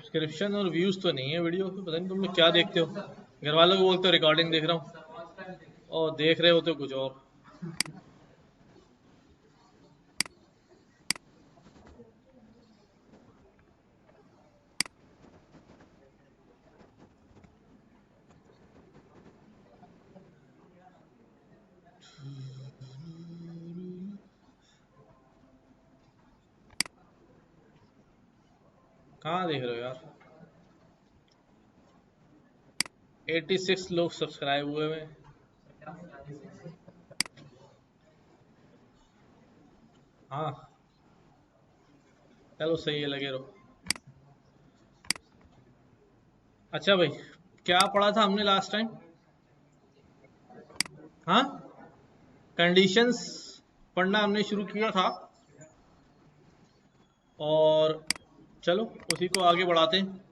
Subscription और views तो नहीं है वीडियो पे, पता नहीं तुम लोग क्या देखते हो। घर वालों को बोलते हो रिकॉर्डिंग देख रहा हूँ, और देख रहे हो तो कुछ और। कहाँ देख रहे हो यार? 86 लोग सब्सक्राइब हुए हुए हैं। हाँ, चलो सही है, लगे रहो। अच्छा भाई, क्या पढ़ा था हमने लास्ट टाइम? हाँ, कंडीशंस पढ़ना हमने शुरू किया था, और चलो उसी को आगे बढ़ाते हैं।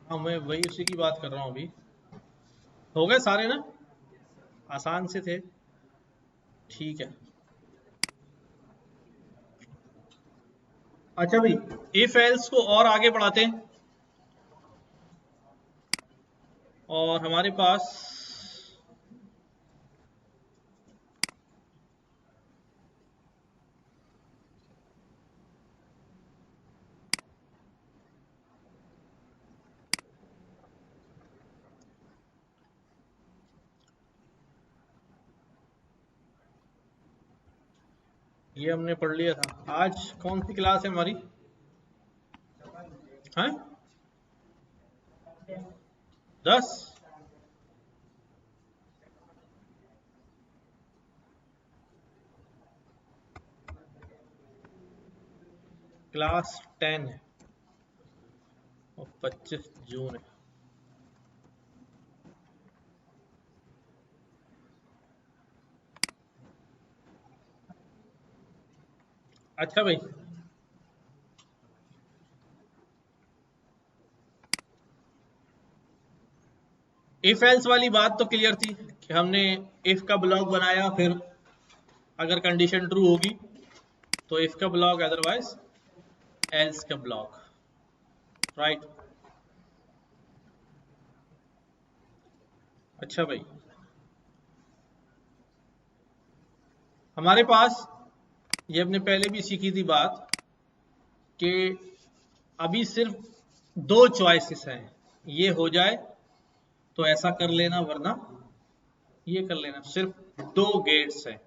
हाँ, मैं वही उसी की बात कर रहा हूँ अभी। हो गए सारे ना? आसान से थे। ठीक है। अच्छा भाई, इफ एल्स को और आगे बढ़ाते हैं, और हमारे पास ये हमने पढ़ लिया था। आज कौन सी क्लास है हमारी? हैं? 10? क्लास 10 है, और 25 जून है। अच्छा भाई, इफ एल्स वाली बात तो क्लियर थी कि हमने इफ का ब्लॉक बनाया, फिर अगर कंडीशन ट्रू होगी तो इफ का ब्लॉक, अदरवाइज एल्स का ब्लॉक, राइट? अच्छा भाई, हमारे पास ये हमने पहले भी सीखी थी बात कि अभी सिर्फ दो चॉइसेस हैं। ये हो जाए तो ऐसा कर लेना, वरना ये कर लेना। सिर्फ दो गेट्स हैं।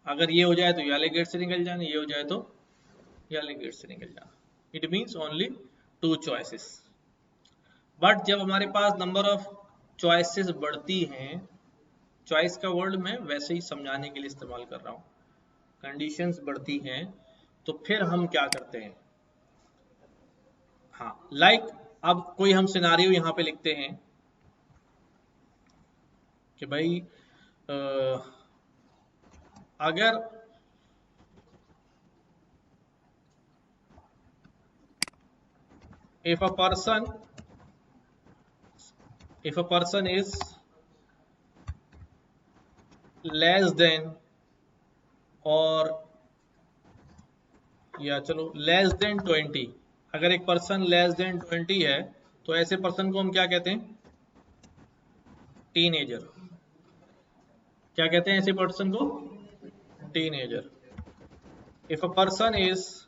अगर ये हो जाए तो ये वाले गेट से निकल जाना, ये हो जाए तो ये वाले गेट से निकल जाना। It means only two choices. But जब हमारे पास नंबर ऑफ चॉइसेस बढ़ती हैं, चॉइस का वर्ड मैं वैसे ही समझाने के लिए इस्तेमाल कर रहा हूँ, कंडीशंस बढ़ती हैं, तो फिर हम क्या करते हैं? हाँ, लाइक अब कोई हम सिनारियो यहाँ पे लिखते हैं कि भाई अगर if a person is less than, और या चलो लेस देन 20, अगर एक पर्सन लेस देन 20 है तो ऐसे पर्सन को हम क्या कहते हैं? टीनेजर। क्या कहते हैं ऐसे पर्सन को? Teenager. If a person is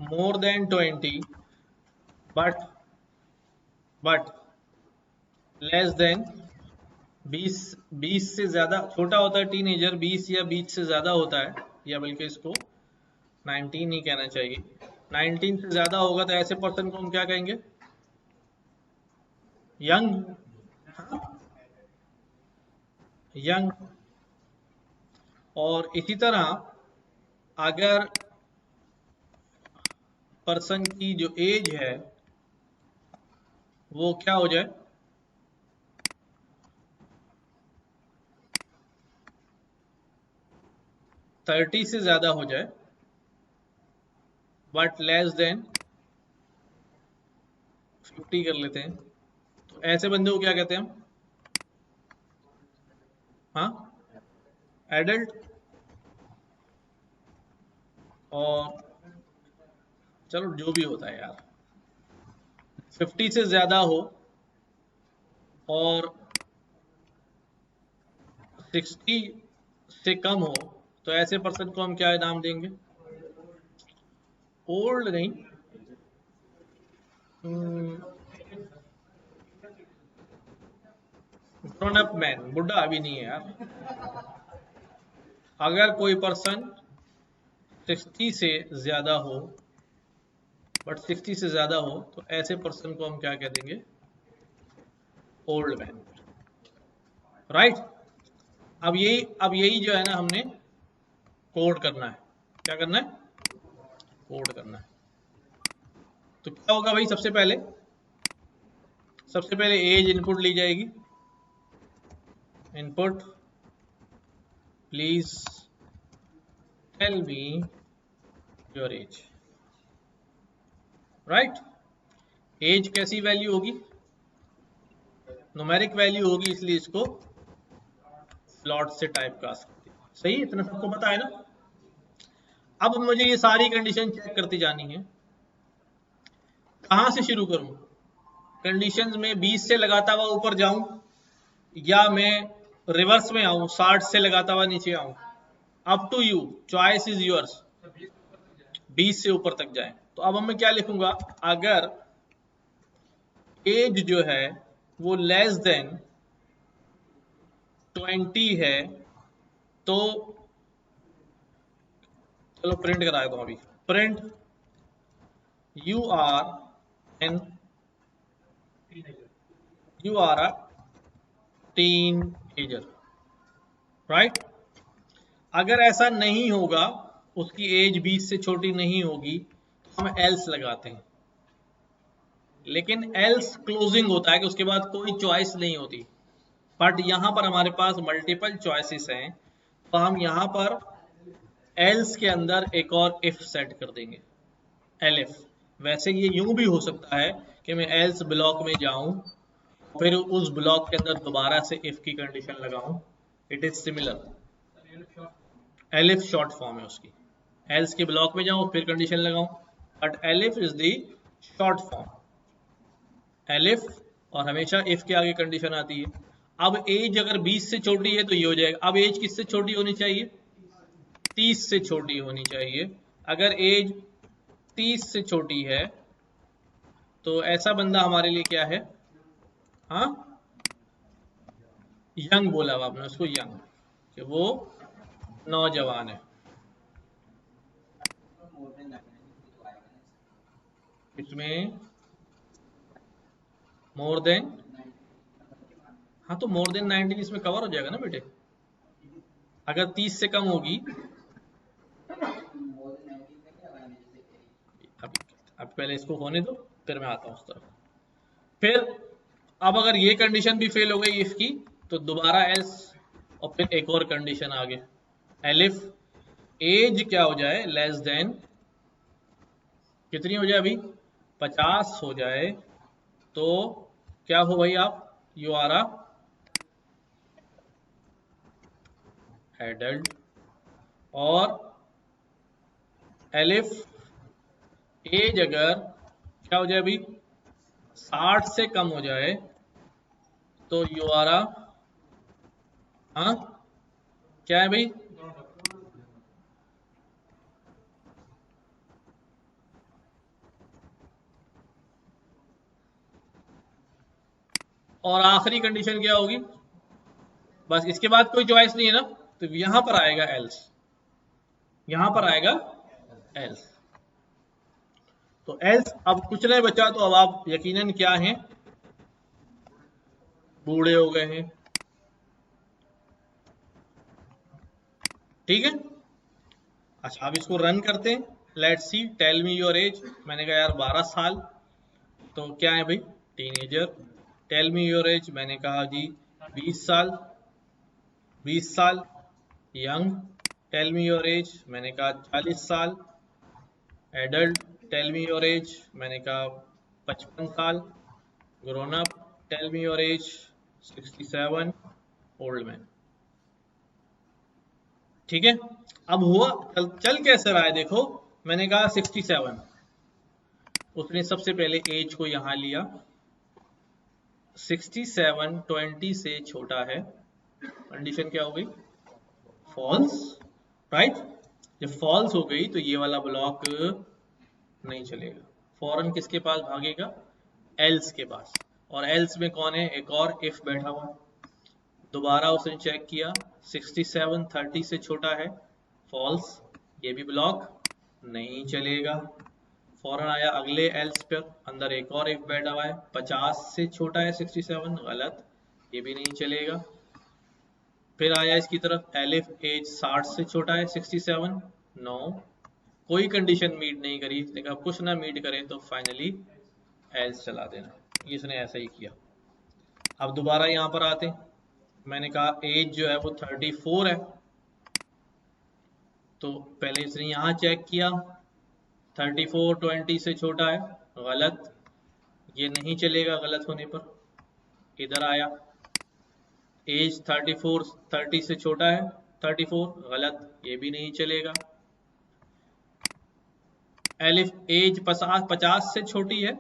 more than 20 but less than 20, 20 से ज्यादा छोटा होता है टीनेजर, 20 या 20 से ज्यादा होता है, या बल्कि इसको 19 ही कहना चाहिए। 19 से ज्यादा होगा तो ऐसे पर्सन को हम क्या कहेंगे? यंग। यंग। और इसी तरह अगर पर्सन की जो एज है वो क्या हो जाए, 30 से ज्यादा हो जाए बट लेस देन 50 कर लेते हैं, तो ऐसे बंदे को क्या कहते हैं हम? हाँ, एडल्ट। और चलो जो भी होता है यार, 50 से ज्यादा हो और 60 से कम हो तो ऐसे पर्सन को हम क्या नाम देंगे? ओल्ड नहीं, ग्रोन अप मैन, बुढ़ा अभी नहीं है यार। अगर कोई पर्सन 60 से ज्यादा हो, बट 60 से ज्यादा हो तो ऐसे पर्सन को हम क्या कह देंगे? Old man, right. अब यही जो है ना, हमने कोड करना है। क्या करना है? कोड करना है। तो क्या होगा भाई? सबसे पहले एज इनपुट ली जाएगी। Input, please tell me your age, right. Age कैसी वैल्यू होगी? न्यूमेरिक वैल्यू होगी, इसलिए इसको फ्लॉट से टाइप कास्ट करते हैं। सही, इतना सबको पता है ना? अब मुझे ये सारी कंडीशन चेक करती जानी है। कहां से शुरू करूं? कंडीशंस में 20 से लगाता हुआ ऊपर जाऊं, या मैं रिवर्स में आऊं, 60 से लगाता हुआ नीचे आऊं? Up to you, choice is yours. 20 से ऊपर तक जाए। तो अब मैं क्या लिखूंगा? अगर एज जो है वो लेस देन 20 है तो चलो प्रिंट करा देता हूं अभी। Print you are an you are a teenager, right. अगर ऐसा नहीं होगा, उसकी एज 20 से छोटी नहीं होगी, तो हम एल्स लगाते हैं। लेकिन एल्स क्लोजिंग होता है कि उसके बाद कोई चॉइस नहीं होती। बट यहां पर हमारे पास मल्टीपल चॉइसेस हैं, तो हम यहां पर एल्स के अंदर एक और इफ सेट कर देंगे, एलिफ। वैसे ये यूं भी हो सकता है कि मैं एल्स ब्लॉक में जाऊं, फिर उस ब्लॉक के अंदर दोबारा से इफ की कंडीशन लगाऊं। It is similar. Elif short form है उसकी। एल्स के ब्लॉक में जाऊं फिर कंडीशन लगाऊं, but elif is the short form. Elif, और हमेशा इफ के आगे कंडीशन आती है। अब एज अगर 20 से छोटी है तो ये हो जाएगा। अब एज किससे छोटी होनी चाहिए? 30 से छोटी होनी चाहिए। अगर एज 30 से छोटी है तो ऐसा बंदा हमारे लिए क्या है? हाँ, यंग बोला हुआ आपने उसको, यंग, कि वो नौजवान है। इसमें मोर देन, हाँ तो मोर देन 19 इसमें कवर हो जाएगा ना बेटे। अगर 30 से कम होगी, अब पहले इसको होने दो, फिर मैं आता हूँ उस तरफ। फिर अब अगर ये कंडीशन भी फेल हो गई इफ की, तो दोबारा एल्स, और फिर एक और कंडीशन आगे, एलिफ एज क्या हो जाए? लेस देन, कितनी हो जाए अभी? 50 हो जाए, तो क्या हो भाई आप? You are a adult. और एलिफ एज अगर क्या हो जाए अभी? 60 से कम हो जाए तो यू आर अ, हाँ क्या है भाई? और आखिरी कंडीशन क्या होगी? बस इसके बाद कोई चॉइस नहीं है ना, तो यहां पर आएगा एल्स, यहां पर आएगा एल्स। तो एल्स, अब कुछ नहीं बचा, तो अब आप यकीनन क्या हैं? बूढ़े हो गए हैं, ठीक है। अच्छा, अब इसको रन करते हैं, let's see, tell me your age. मैंने कहा यार 12 साल, तो क्या है भाई, teenager. Tell me your age, मैंने कहा जी 20 साल, 20 साल, young. Tell me your age, मैंने कहा 40 साल, adult. Tell me your age, मैंने कहा 55 साल, grown up. Tell me your age 67, old man. ठीक है, अब हुआ चल कैसे रहा है देखो। मैंने कहा 67, उसने सबसे पहले एज को यहां लिया। 67 20 से छोटा है, कंडीशन क्या हो गई, फॉल्स, राइट। जब फॉल्स हो गई तो ये वाला ब्लॉक नहीं चलेगा, फौरन किसके पास भागेगा, एल्स के पास। और एल्स में कौन है, एक और इफ बैठा हुआ। दोबारा उसने चेक किया, 67 30 से छोटा है, फॉल्स, ये भी ब्लॉक नहीं चलेगा। फौरन आया अगले एल्स पर, अंदर एक और इफ बैठा हुआ है, 50 से छोटा है 67, गलत, ये भी नहीं चलेगा। फिर आया इसकी तरफ एलिफ, एज 60 से छोटा है 67, नो, कोई कंडीशन मीट नहीं करी, देखा कुछ ना मीट करे तो फाइनली एल्स चला देना। इसने ऐसा ही किया। अब दोबारा यहाँ पर आते, मैंने कहा एज जो है वो 34 है, तो पहले इसने यहाँ चेक किया, 34 20 से छोटा है, गलत, ये नहीं चलेगा गलत होने पर। इधर आया, एज 34 30 से छोटा है, 34, गलत, ये भी नहीं चलेगा। एलिफ, एज 50 से छोटी है,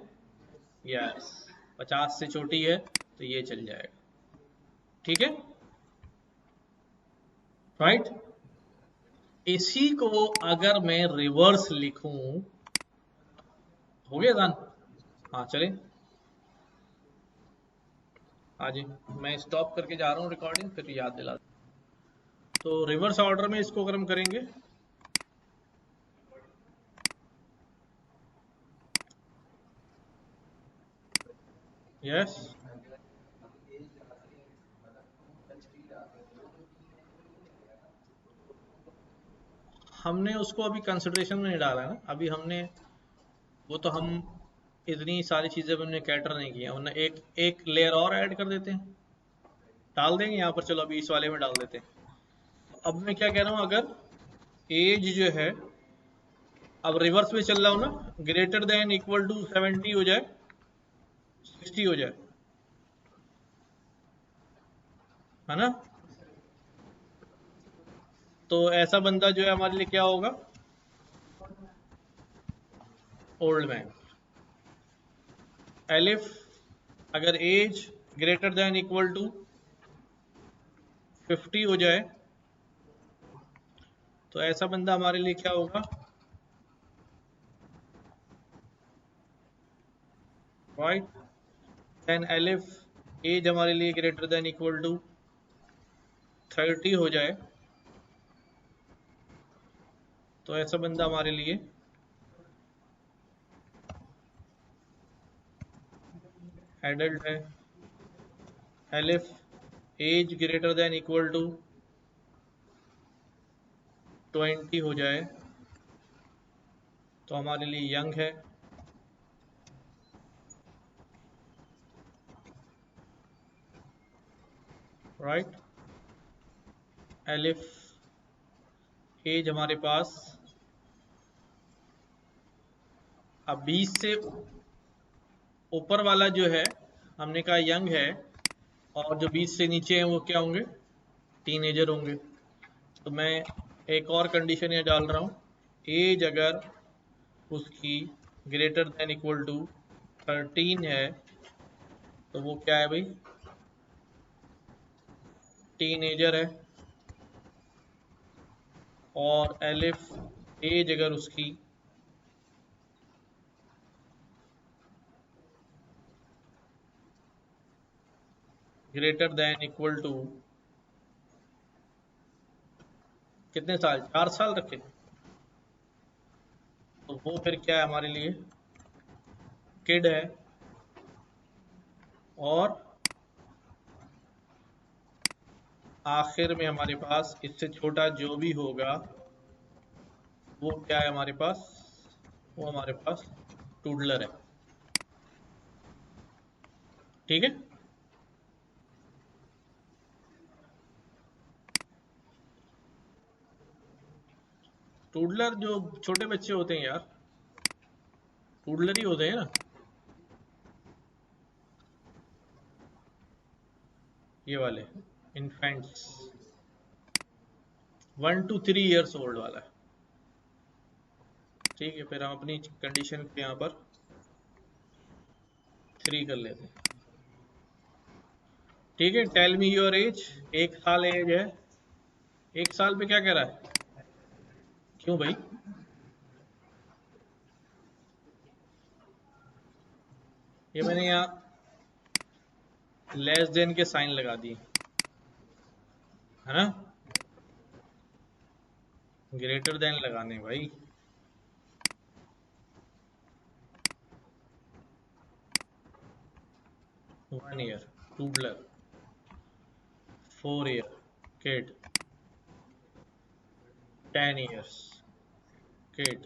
यस 50 से छोटी है, तो ये चल जाएगा। ठीक है, राइट। इसी को अगर मैं रिवर्स लिखूं, हो गया दान, हाँ चले, हाँ जी, मैं स्टॉप करके जा रहा हूँ रिकॉर्डिंग, फिर याद दिला। तो रिवर्स ऑर्डर में इसको अगर हम करेंगे, यस, हमने उसको अभी कंसिडरेशन में नहीं डाला है ना, अभी हमने वो तो हम इतनी सारी चीजें हमने कैटर नहीं किया, वरना एक एक लेयर और ऐड कर देते हैं, डाल देंगे यहाँ पर। चलो अभी इस वाले में डाल देते हैं। अब मैं क्या कह रहा हूँ, अगर एज जो है, अब रिवर्स में चल रहा हूँ ना, ग्रेटर देन इक्वल टू 70 हो जाए, 60 हो जाए, है ना, तो ऐसा बंदा जो है हमारे लिए क्या होगा, ओल्ड मैन। एलिफ, अगर age greater than equal to 50 हो जाए, तो ऐसा बंदा हमारे लिए क्या होगा, राइट। देन एलिफ, एज हमारे लिए ग्रेटर देन इक्वल टू 30 हो जाए, तो ऐसा बंदा हमारे लिए एडल्ट है। Elif, as greater than equal to 20 हो जाए, तो हमारे लिए यंग है। राइट, एलिफ, एज हमारे पास अब 20 से ऊपर वाला जो है, हमने कहा यंग है, और जो 20 से नीचे हैं वो क्या होंगे, टीनेजर होंगे। तो मैं एक और कंडीशन ये डाल रहा हूँ, एज अगर उसकी ग्रेटर देन इक्वल टू 13 है, तो वो क्या है भाई, टीनेजर है। और एलिफ, एज अगर उसकी ग्रेटर देन इक्वल टू कितने साल, 4 साल रखे, तो वो फिर क्या है हमारे लिए, किड है। और आखिर में हमारे पास इससे छोटा जो भी होगा वो क्या है हमारे पास, वो हमारे पास टूडलर है। ठीक है, टूडलर जो छोटे बच्चे होते हैं यार, टूडलर ही होते हैं ना, ये वाले इन्फेंट्स, 1 to 3 years ओल्ड वाला। ठीक है, फिर हम अपनी कंडीशन को यहाँ पर 3 कर लेते हैं। ठीक है, टेल मी योर एज। 1 साल एज है। 1 साल पे क्या कह रहा है? क्यों भाई? ये मैंने यहाँ लेस देन के साइन लगा दिए, है ना, ग्रेटर देन लगाने भाई। 1 year टूडलर, 4 year kid, 10 years kid,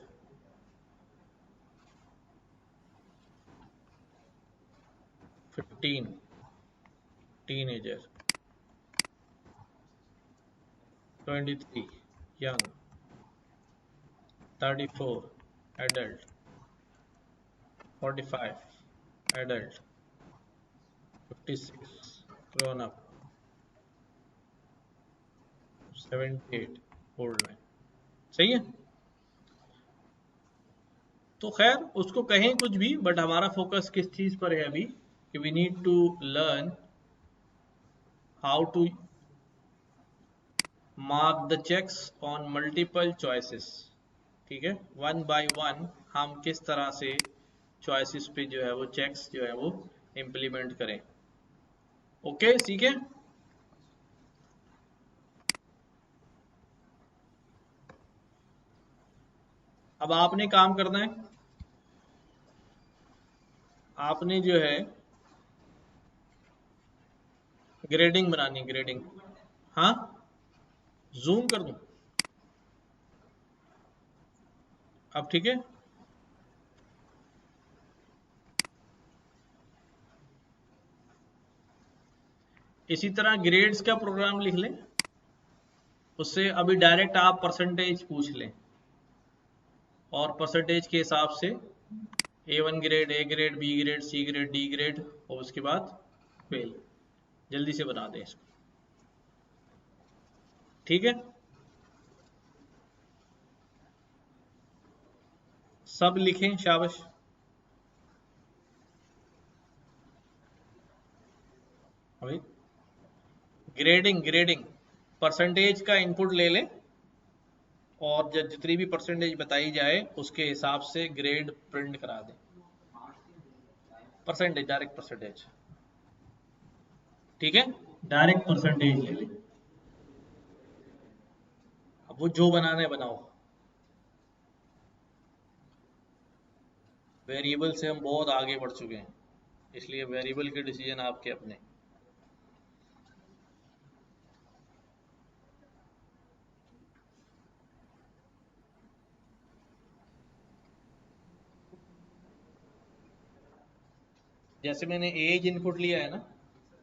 15 teenager, 23 young, 34 adult, 45 adult, 56 grown up, 78 old man. सही है। तो खैर उसको कहें कुछ भी, बट हमारा फोकस किस चीज पर है अभी, कि we need to learn how to mark the checks on multiple choices. ठीक है, वन बाय वन हम किस तरह से चॉइसेस पे जो है वो चेक्स जो है वो इम्प्लीमेंट करें। ओके, ठीक है। अब आपने काम करना है, आपने जो है ग्रेडिंग बनानी, ग्रेडिंग। हाँ, जूम कर दूं अब? ठीक है, इसी तरह ग्रेड्स का प्रोग्राम लिख लें, उससे अभी डायरेक्ट आप परसेंटेज पूछ लें और परसेंटेज के हिसाब से A1 grade, A grade, B grade, C grade, D grade, और उसके बाद फेल। जल्दी से बना दें इसको। ठीक है, सब लिखें, शाबाश। अभी ग्रेडिंग, ग्रेडिंग परसेंटेज का इनपुट ले लें और जब जितनी भी परसेंटेज बताई जाए उसके हिसाब से ग्रेड प्रिंट करा दें। Percentage, direct percentage. ठीक है, डायरेक्ट परसेंटेज ले लें। अब वो जो बनाना है बनाओ। वेरिएबल से हम बहुत आगे बढ़ चुके हैं, इसलिए वेरिएबल के डिसीजन आपके अपने। जैसे मैंने एज इनपुट लिया है ना,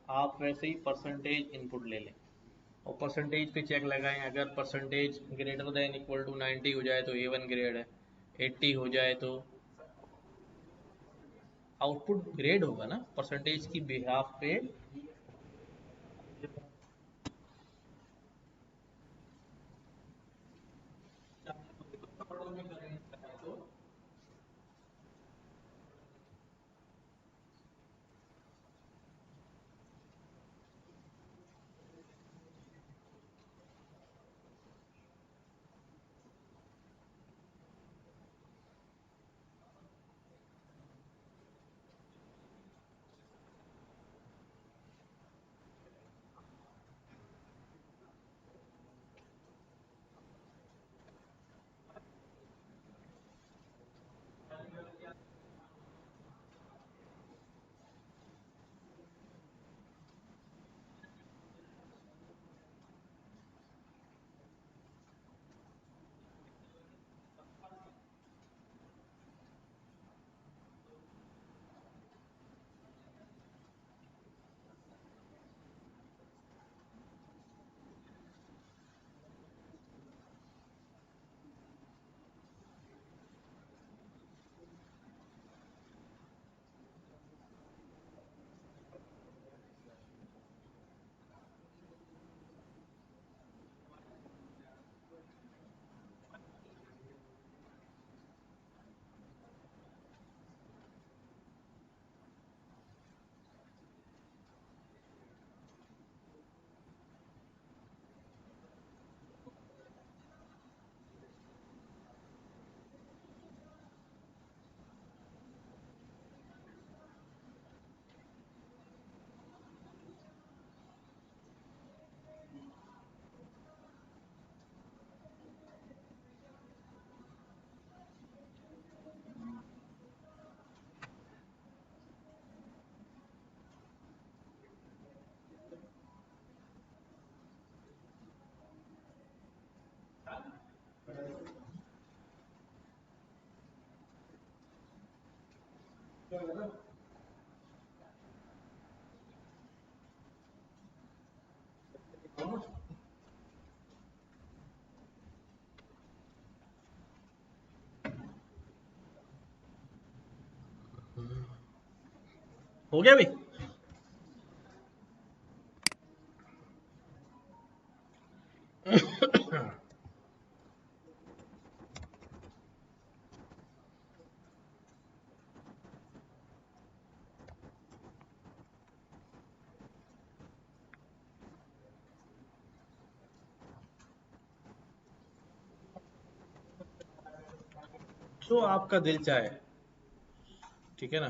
आप वैसे ही परसेंटेज इनपुट ले लें और परसेंटेज पे चेक लगाएं। अगर percentage greater than equal to 90 हो जाए तो A1 ग्रेड है, 80 हो जाए तो आउटपुट ग्रेड होगा ना परसेंटेज की बिहाफ पे। हो गया भाई। जो आपका दिल चाहे, ठीक है ना।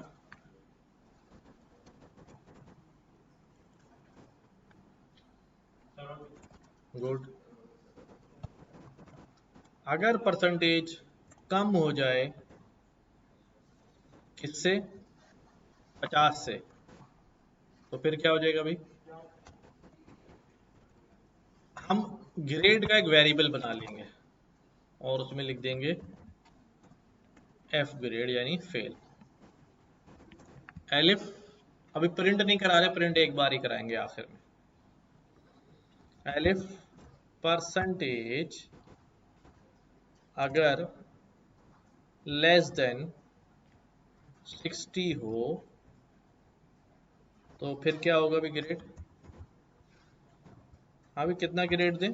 गुड। अगर परसेंटेज कम हो जाए किससे, 50 से, तो फिर क्या हो जाएगा भाई, हम ग्रेड का एक वेरिएबल बना लेंगे और उसमें लिख देंगे एफ ग्रेड यानी फेल। एलिफ, अभी प्रिंट नहीं करा रहे, प्रिंट एक बार ही कराएंगे आखिर में। एलिफ परसेंटेज अगर लेस देन 60 हो तो फिर क्या होगा भी ग्रेड, अभी कितना ग्रेड दें,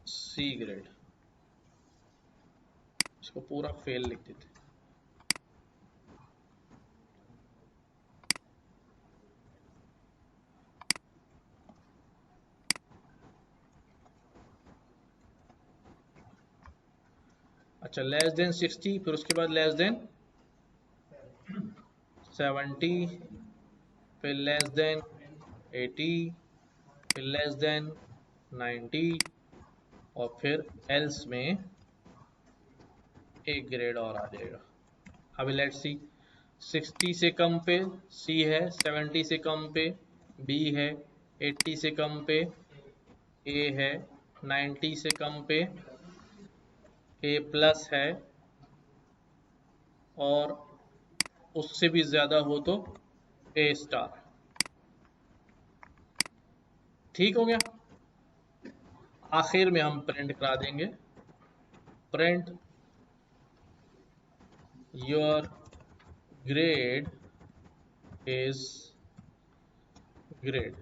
सी ग्रेड। इसको पूरा फेल लिख देते। अच्छा, लेस देन 60, फिर उसके बाद लेस देन 70, फिर लेस देन 80, फिर लेस देन 90, और फिर एल्स में एक ग्रेड और आ जाएगा। अभी लेट्स सी, 60 से कम पे सी है, 70 से कम पे बी है, 80 से कम पे ए है, 90 से कम पे ए प्लस है, और उससे भी ज्यादा हो तो ए स्टार। ठीक हो गया। आखिर में हम प्रिंट करा देंगे, print your grade is grade,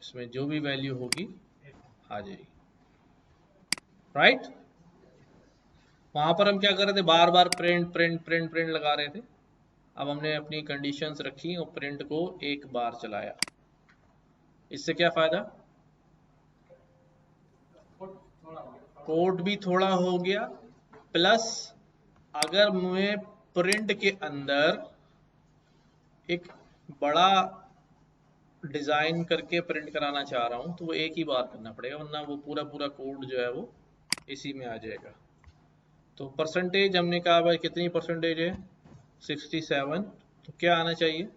इसमें जो भी वैल्यू होगी आ जाएगी, राइट। वहां पर हम क्या कर रहे थे, बार बार प्रिंट प्रिंट प्रिंट प्रिंट लगा रहे थे। अब हमने अपनी कंडीशंस रखी और प्रिंट को एक बार चलाया। इससे क्या फायदा, कोड भी थोड़ा हो गया, प्लस अगर मैं प्रिंट के अंदर एक बड़ा डिजाइन करके प्रिंट कराना चाह रहा हूं तो वो एक ही बार करना पड़ेगा, वरना वो पूरा पूरा कोड जो है वो इसी में आ जाएगा। तो परसेंटेज हमने कहा भाई कितनी परसेंटेज है, 67, तो क्या आना चाहिए,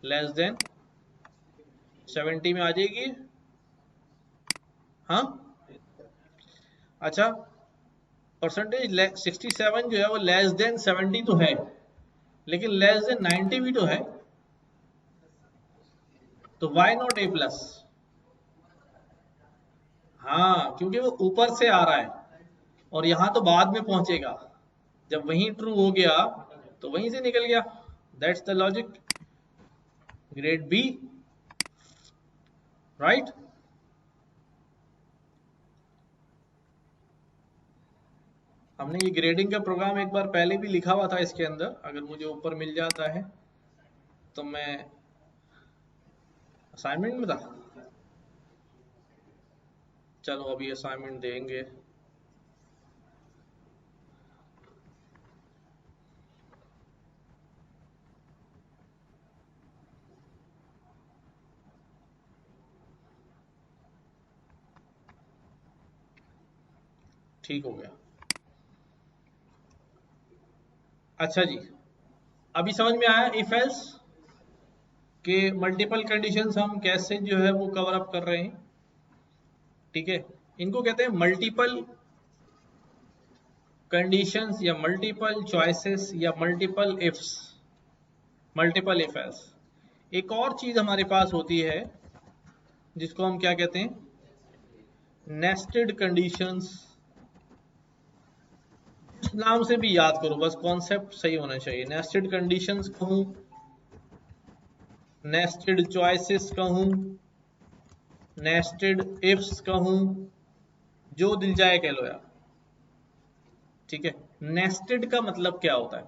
लेस देन 70 में आ जाएगी। हाँ, अच्छा, परसेंटेज 67 जो है वो लेस देन 70 तो है, लेकिन लेस देन 90 भी तो है, तो वाई नॉट ए प्लस। हाँ, क्योंकि वो ऊपर से आ रहा है और यहां तो बाद में पहुंचेगा, जब वहीं ट्रू हो गया तो वहीं से निकल गया। That's the logic. Grade B, right. हमने ये ग्रेडिंग का प्रोग्राम एक बार पहले भी लिखा हुआ था इसके अंदर, अगर मुझे ऊपर मिल जाता है तो मैं, असाइनमेंट में था, चलो अभी असाइनमेंट देंगे। ठीक हो गया। अच्छा जी, अभी समझ में आया इफ एल्स के मल्टीपल कंडीशंस हम कैसे जो है वो कवर अप कर रहे हैं। ठीक है, इनको कहते हैं मल्टीपल कंडीशंस या मल्टीपल चॉइसेस या multiple ifs, multiple if else. एक और चीज हमारे पास होती है जिसको हम क्या कहते हैं, नेस्टेड कंडीशंस। इस नाम से भी याद करो, बस कॉन्सेप्ट सही होना चाहिए। नेस्टेड कंडीशंस कहूं, नेस्टेड चॉइसेस कहूं, नेस्टेड इफ्स कहूं, जो दिल जाए कह लो यार, ठीक है। नेस्टेड का मतलब क्या होता है?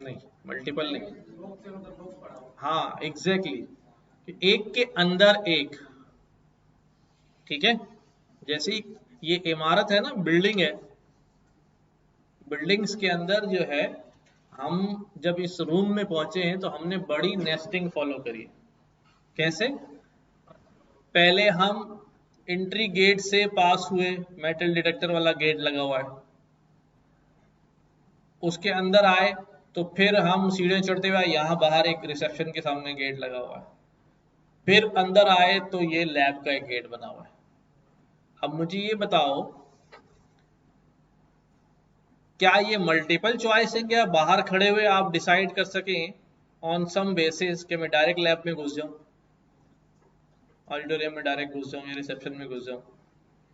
नहीं, मल्टीपल नहीं। हाँ एग्जैक्टली, एक के अंदर एक, ठीक है। जैसे ये इमारत है ना, बिल्डिंग है, बिल्डिंग्स के अंदर जो है, हम जब इस रूम में पहुंचे हैं तो हमने बड़ी नेस्टिंग फॉलो करी है। कैसे? पहले हम एंट्री गेट से पास हुए, मेटल डिटेक्टर वाला गेट लगा हुआ है, उसके अंदर आए तो फिर हम सीढ़ियां चढ़ते हुए यहाँ बाहर एक रिसेप्शन के सामने गेट लगा हुआ है, फिर अंदर आए तो ये लैब का एक गेट बना हुआ है। अब मुझे ये बताओ, क्या ये मल्टीपल चॉइस है? क्या बाहर खड़े हुए आप डिसाइड कर सकें ऑन सम बेसिस कि मैं डायरेक्ट लैब में घुस जाऊं, ऑडिटोरियम में डायरेक्ट घुस जाऊं या रिसेप्शन में घुस जाऊं?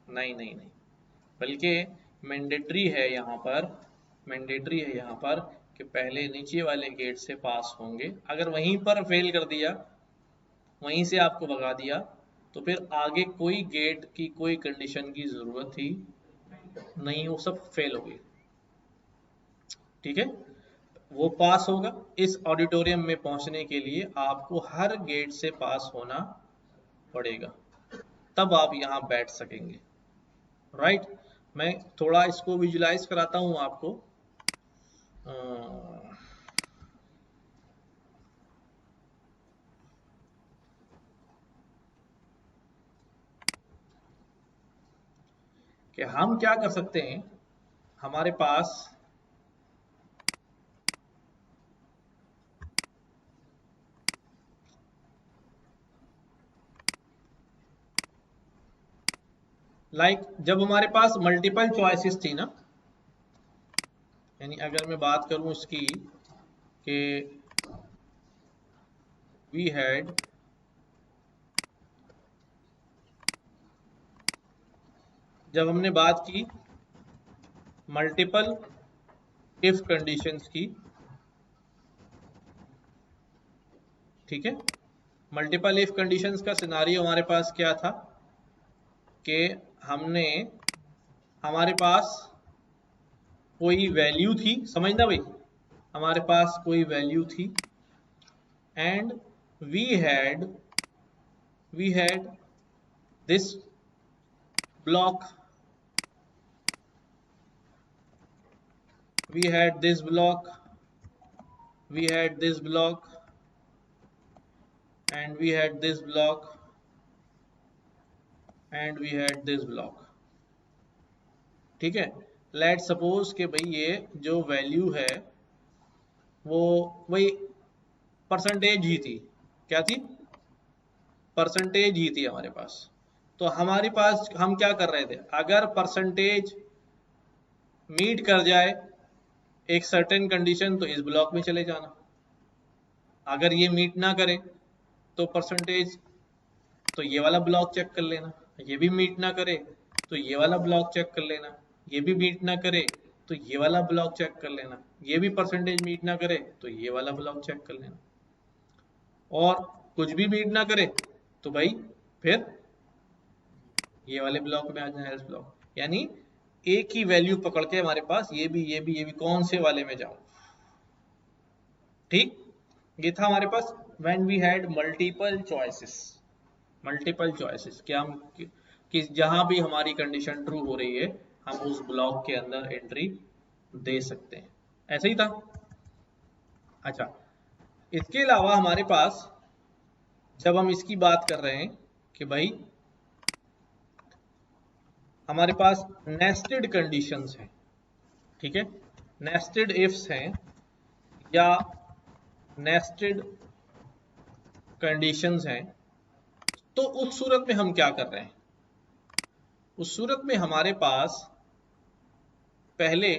नहीं नहीं नहीं, बल्कि मैंडेटरी है यहाँ पर, मैंडेटरी है यहाँ पर कि पहले नीचे वाले गेट से पास होंगे। अगर वहीं पर फेल कर दिया, वहीं से आपको भगा दिया, तो फिर आगे कोई गेट की कोई कंडीशन की जरूरत ही नहीं, वो सब फेल हो गई, ठीक है। वो पास होगा। इस ऑडिटोरियम में पहुंचने के लिए आपको हर गेट से पास होना पड़ेगा, तब आप यहां बैठ सकेंगे, राइट। मैं थोड़ा इसको विजुलाइज कराता हूं आपको। कि हम क्या कर सकते हैं, हमारे पास जब हमारे पास मल्टीपल चॉइसेस थी ना, यानी अगर मैं बात करूं इसकी कि वी हैड जब हमने बात की मल्टीपल इफ कंडीशंस की, ठीक है। मल्टीपल इफ कंडीशंस का सिनारियो हमारे पास क्या था कि हमने, हमारे पास कोई वैल्यू थी, समझना भाई, हमारे पास कोई वैल्यू थी and we had this block, we had this block, we had this block, and we had this block, and we had this block, ठीक है। लेट सपोज कि भाई ये जो वैल्यू है वो वही परसेंटेज ही थी। क्या थी? परसेंटेज ही थी हमारे पास। तो हमारे पास हम क्या कर रहे थे, अगर परसेंटेज मीट कर जाए एक सर्टेन कंडीशन तो इस ब्लॉक में चले जाना, अगर ये मीट ना करे तो परसेंटेज, तो ये वाला ब्लॉक चेक कर लेना, ये भी मीट ना करे तो ये वाला ब्लॉक चेक कर लेना, ये भी मीट ना करे तो ये वाला ब्लॉक चेक कर लेना, ये भी परसेंटेज मीट ना करे तो ये वाला ब्लॉक चेक कर लेना, और कुछ भी मीट ना करे तो भाई फिर ये वाले ब्लॉक में आ जाना, एल्स ब्लॉक। यानी एक ही वैल्यू पकड़ के हमारे पास ये भी ये भी ये भी, कौन से वाले में जाऊं, ठीक। ये था हमारे पास when we had multiple choices. Multiple choices क्या हम कि जहां भी हमारी कंडीशन ट्रू हो रही है हम उस ब्लॉक के अंदर एंट्री दे सकते हैं, ऐसे ही था। अच्छा, इसके अलावा हमारे पास जब हम इसकी बात कर रहे हैं कि भाई हमारे पास नेस्टेड कंडीशंस हैं, ठीक है, नेस्टेड इफ्स हैं या नेस्टेड कंडीशंस हैं, तो उस सूरत में हम क्या कर रहे हैं, उस सूरत में हमारे पास पहले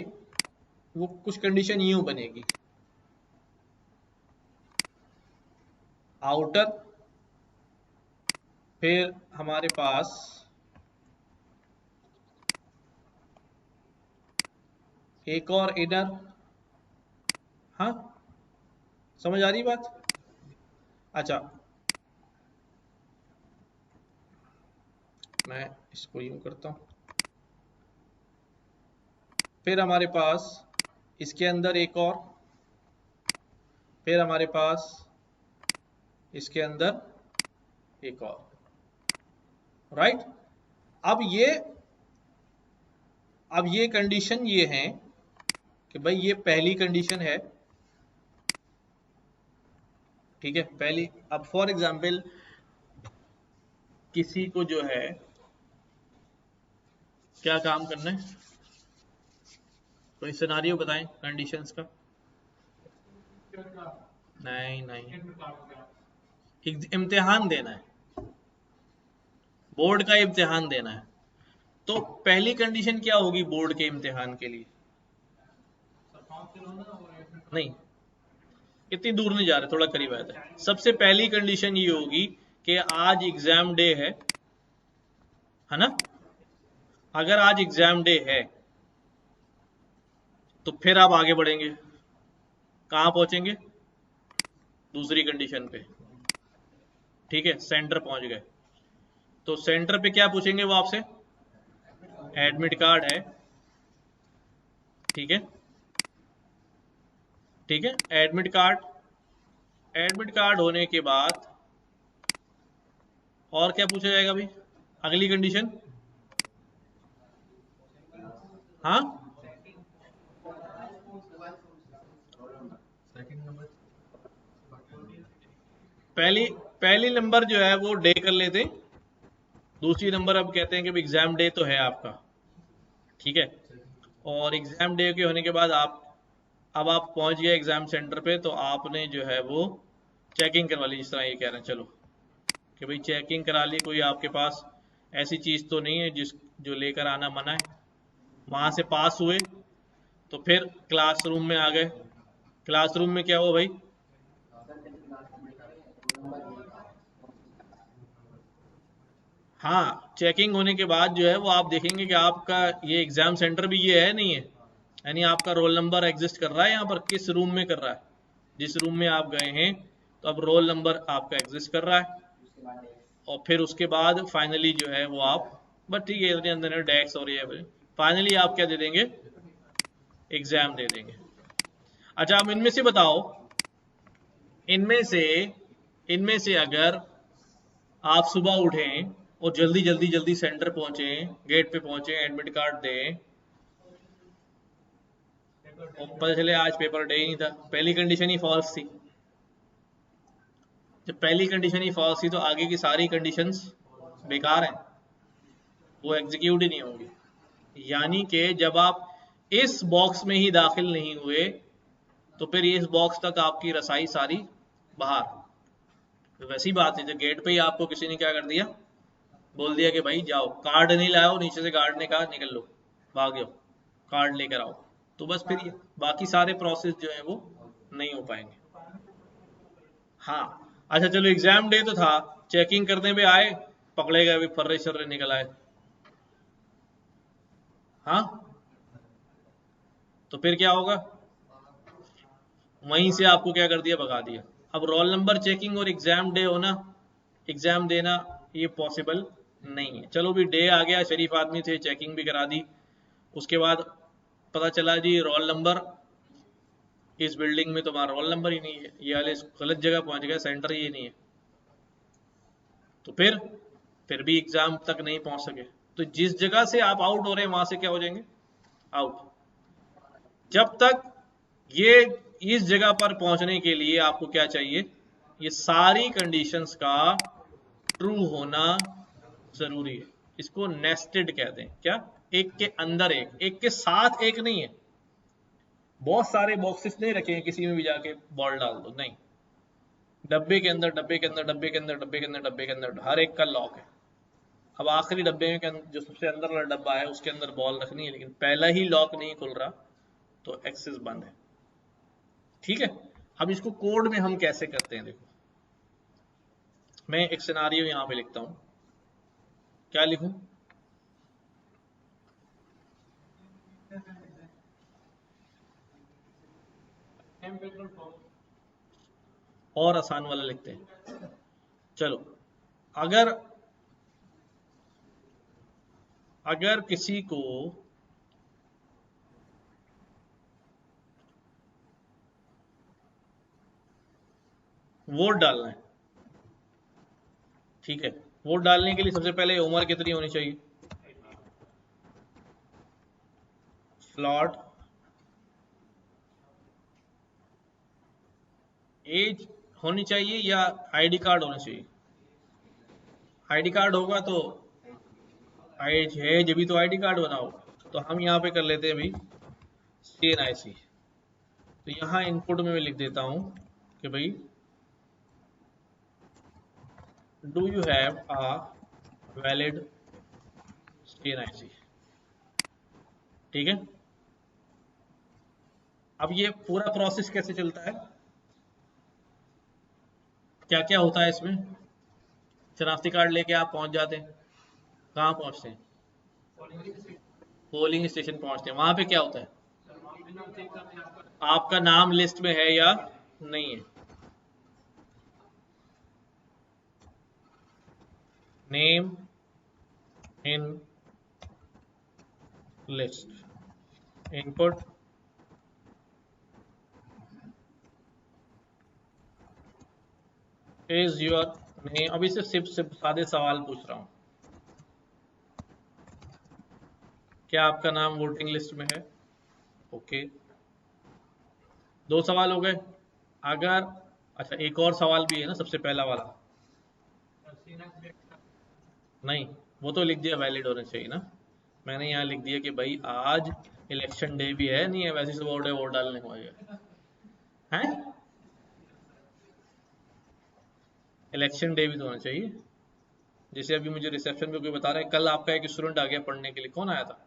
वो कुछ कंडीशन यूं बनेगी, आउटर, फिर हमारे पास एक और इनर। हाँ, समझ आ रही बात? अच्छा, मैं इसको यूं करता हूं, फिर हमारे पास इसके अंदर एक और, फिर हमारे पास इसके अंदर एक और, राइट। अब ये कंडीशन ये है कि भाई ये पहली कंडीशन है, ठीक है, पहली। अब फॉर एग्जांपल किसी को जो है क्या काम करना है, कोई सिनारियो बताएं कंडीशंस का। नहीं नहीं, इम्तिहान देना है, बोर्ड का इम्तिहान देना है। तो पहली कंडीशन क्या होगी बोर्ड के इम्तिहान के लिए? नहीं, इतनी दूर नहीं जा रहे, थोड़ा करीब आया था। सबसे पहली कंडीशन ये होगी कि आज एग्जाम डे है ना। अगर आज एग्जाम डे है तो फिर आप आगे बढ़ेंगे, कहां पहुंचेंगे? दूसरी कंडीशन पे, ठीक है, सेंटर पहुंच गए। तो सेंटर पे क्या पूछेंगे वो आपसे? एडमिट कार्ड है, ठीक है, ठीक है, एडमिट कार्ड। एडमिट कार्ड होने के बाद और क्या पूछा जाएगा भाई? अगली कंडीशन, हाँ, पहली पहली नंबर जो है वो डे कर लेते, दूसरी नंबर अब कहते हैं कि एग्जाम डे तो है आपका, ठीक है। और एग्जाम डे के होने के बाद अब आप पहुंच गए एग्जाम सेंटर पे, तो आपने जो है वो चेकिंग करवा ली, जिस तरह ये कह रहे हैं, चलो कि भाई चेकिंग करा ली, कोई आपके पास ऐसी चीज तो नहीं है जिस जो लेकर आना मना है। वहां से पास हुए तो फिर क्लासरूम में आ गए। क्लासरूम में क्या हुआ भाई? हाँ, चेकिंग होने के बाद जो है वो आप देखेंगे कि आपका ये एग्जाम सेंटर भी ये है नहीं है, यानी आपका रोल नंबर एग्जिस्ट कर रहा है यहाँ पर, किस रूम में कर रहा है? जिस रूम में आप गए हैं, तो अब रोल नंबर आपका एग्जिस्ट कर रहा है। और फिर उसके बाद फाइनली जो है वो आप, बस ठीक है, इतने अंदर डेस्क और ये फाइनली आप क्या दे देंगे? एग्जाम दे देंगे। अच्छा, अब इनमें से बताओ, इनमें से इनमें से अगर आप सुबह उठें और जल्दी जल्दी जल्दी सेंटर पहुंचे, गेट पे पहुंचे, एडमिट कार्ड दें, और पता चले आज पेपर डे ही नहीं था, पहली कंडीशन ही फॉल्स थी। जब पहली कंडीशन ही फॉल्स थी तो आगे की सारी कंडीशंस बेकार हैं, वो एग्जीक्यूट ही नहीं होंगी। यानी कि जब आप इस बॉक्स में ही दाखिल नहीं हुए तो फिर इस बॉक्स तक आपकी रसाई सारी बाहर। तो वैसी बात है, जब गेट पे ही आपको किसी ने क्या कर दिया, बोल दिया कि भाई जाओ, कार्ड नहीं लाओ, नीचे से गार्ड ने कहा निकल लो, भाग जाओ, कार्ड लेकर आओ, तो बस फिर बाकी सारे प्रोसेस जो है वो नहीं हो पाएंगे। हाँ, अच्छा चलो, एग्जाम डे तो था, चेकिंग करने पे आए, पकड़े गए, फर्रे शर्रे निकल आए, हाँ, तो फिर क्या होगा? वहीं से आपको क्या कर दिया, भगा दिया। अब रोल नंबर चेकिंग और एग्जाम डे होना, एग्जाम देना, ये पॉसिबल नहीं है। चलो भी डे आ गया, शरीफ आदमी थे, चेकिंग भी करा दी, उसके बाद पता चला जी रोल नंबर इस बिल्डिंग में तुम्हारा रोल नंबर ही नहीं है, ये वाले गलत जगह पहुंच गए, सेंटर ही नहीं है। तो फिर भी एग्जाम तक नहीं पहुंच सके। तो जिस जगह से आप आउट हो रहे हैं वहां से क्या हो जाएंगे? आउट। जब तक ये इस जगह पर पहुंचने के लिए आपको क्या चाहिए? ये सारी कंडीशंस का ट्रू होना जरूरी है। इसको नेस्टेड कहते हैं। क्या? एक के अंदर एक, एक के साथ एक नहीं है। बहुत सारे बॉक्सेस नहीं रखे हैं, किसी में भी जाके बॉल डाल दो, नहीं। डब्बे के अंदर, डब्बे के अंदर, डब्बे के अंदर, डब्बे के अंदर, डब्बे के अंदर, हर एक का लॉक है। अब आखिरी डब्बे में जो सबसे अंदर वाला डब्बा है उसके अंदर बॉल रखनी है, लेकिन पहला ही लॉक नहीं खुल रहा तो एक्सेस बंद है। ठीक है, अब इसको कोड में हम कैसे करते हैं, देखो मैं एक सिनारियो यहां पे लिखता हूं। क्या लिखूं? और आसान वाला लिखते हैं। चलो, अगर अगर किसी को वोट डालना है, ठीक है, वोट डालने के लिए सबसे पहले उम्र कितनी होनी चाहिए? फ्लॉट एज होनी चाहिए या आईडी कार्ड होना चाहिए? आईडी कार्ड होगा तो एज है जब भी तो आईडी कार्ड बनाओ। तो हम यहाँ पे कर लेते हैं अभी CNIC। तो यहाँ इनपुट में मैं लिख देता हूँ कि भाई do you have a valid CNIC। ठीक है, अब ये पूरा प्रोसेस कैसे चलता है, क्या क्या होता है इसमें? शनाख्ती कार्ड लेके आप पहुंच जाते हैं, कहाँ पहुंचते हैं? पोलिंग स्टेशन पहुंचते हैं। वहां पे क्या होता है? आपका नाम लिस्ट में है या नहीं है? Name in list, input is your name. अभी सिर्फ सादे सवाल पूछ रहा हूं, क्या आपका नाम वोटिंग लिस्ट में है? ओके, 2 सवाल हो गए। अगर अच्छा, एक और सवाल भी है ना, सबसे पहला वाला नहीं, वो तो लिख दिया वैलिड होना चाहिए ना। मैंने यहाँ लिख दिया कि भाई आज इलेक्शन डे भी है, नहीं है वैसे से वोट डालने को है। इलेक्शन डे भी तो होना चाहिए। जैसे अभी मुझे रिसेप्शन पे कोई बता रहा है कल आपका एक स्टूडेंट आ गया पढ़ने के लिए, कौन आया था?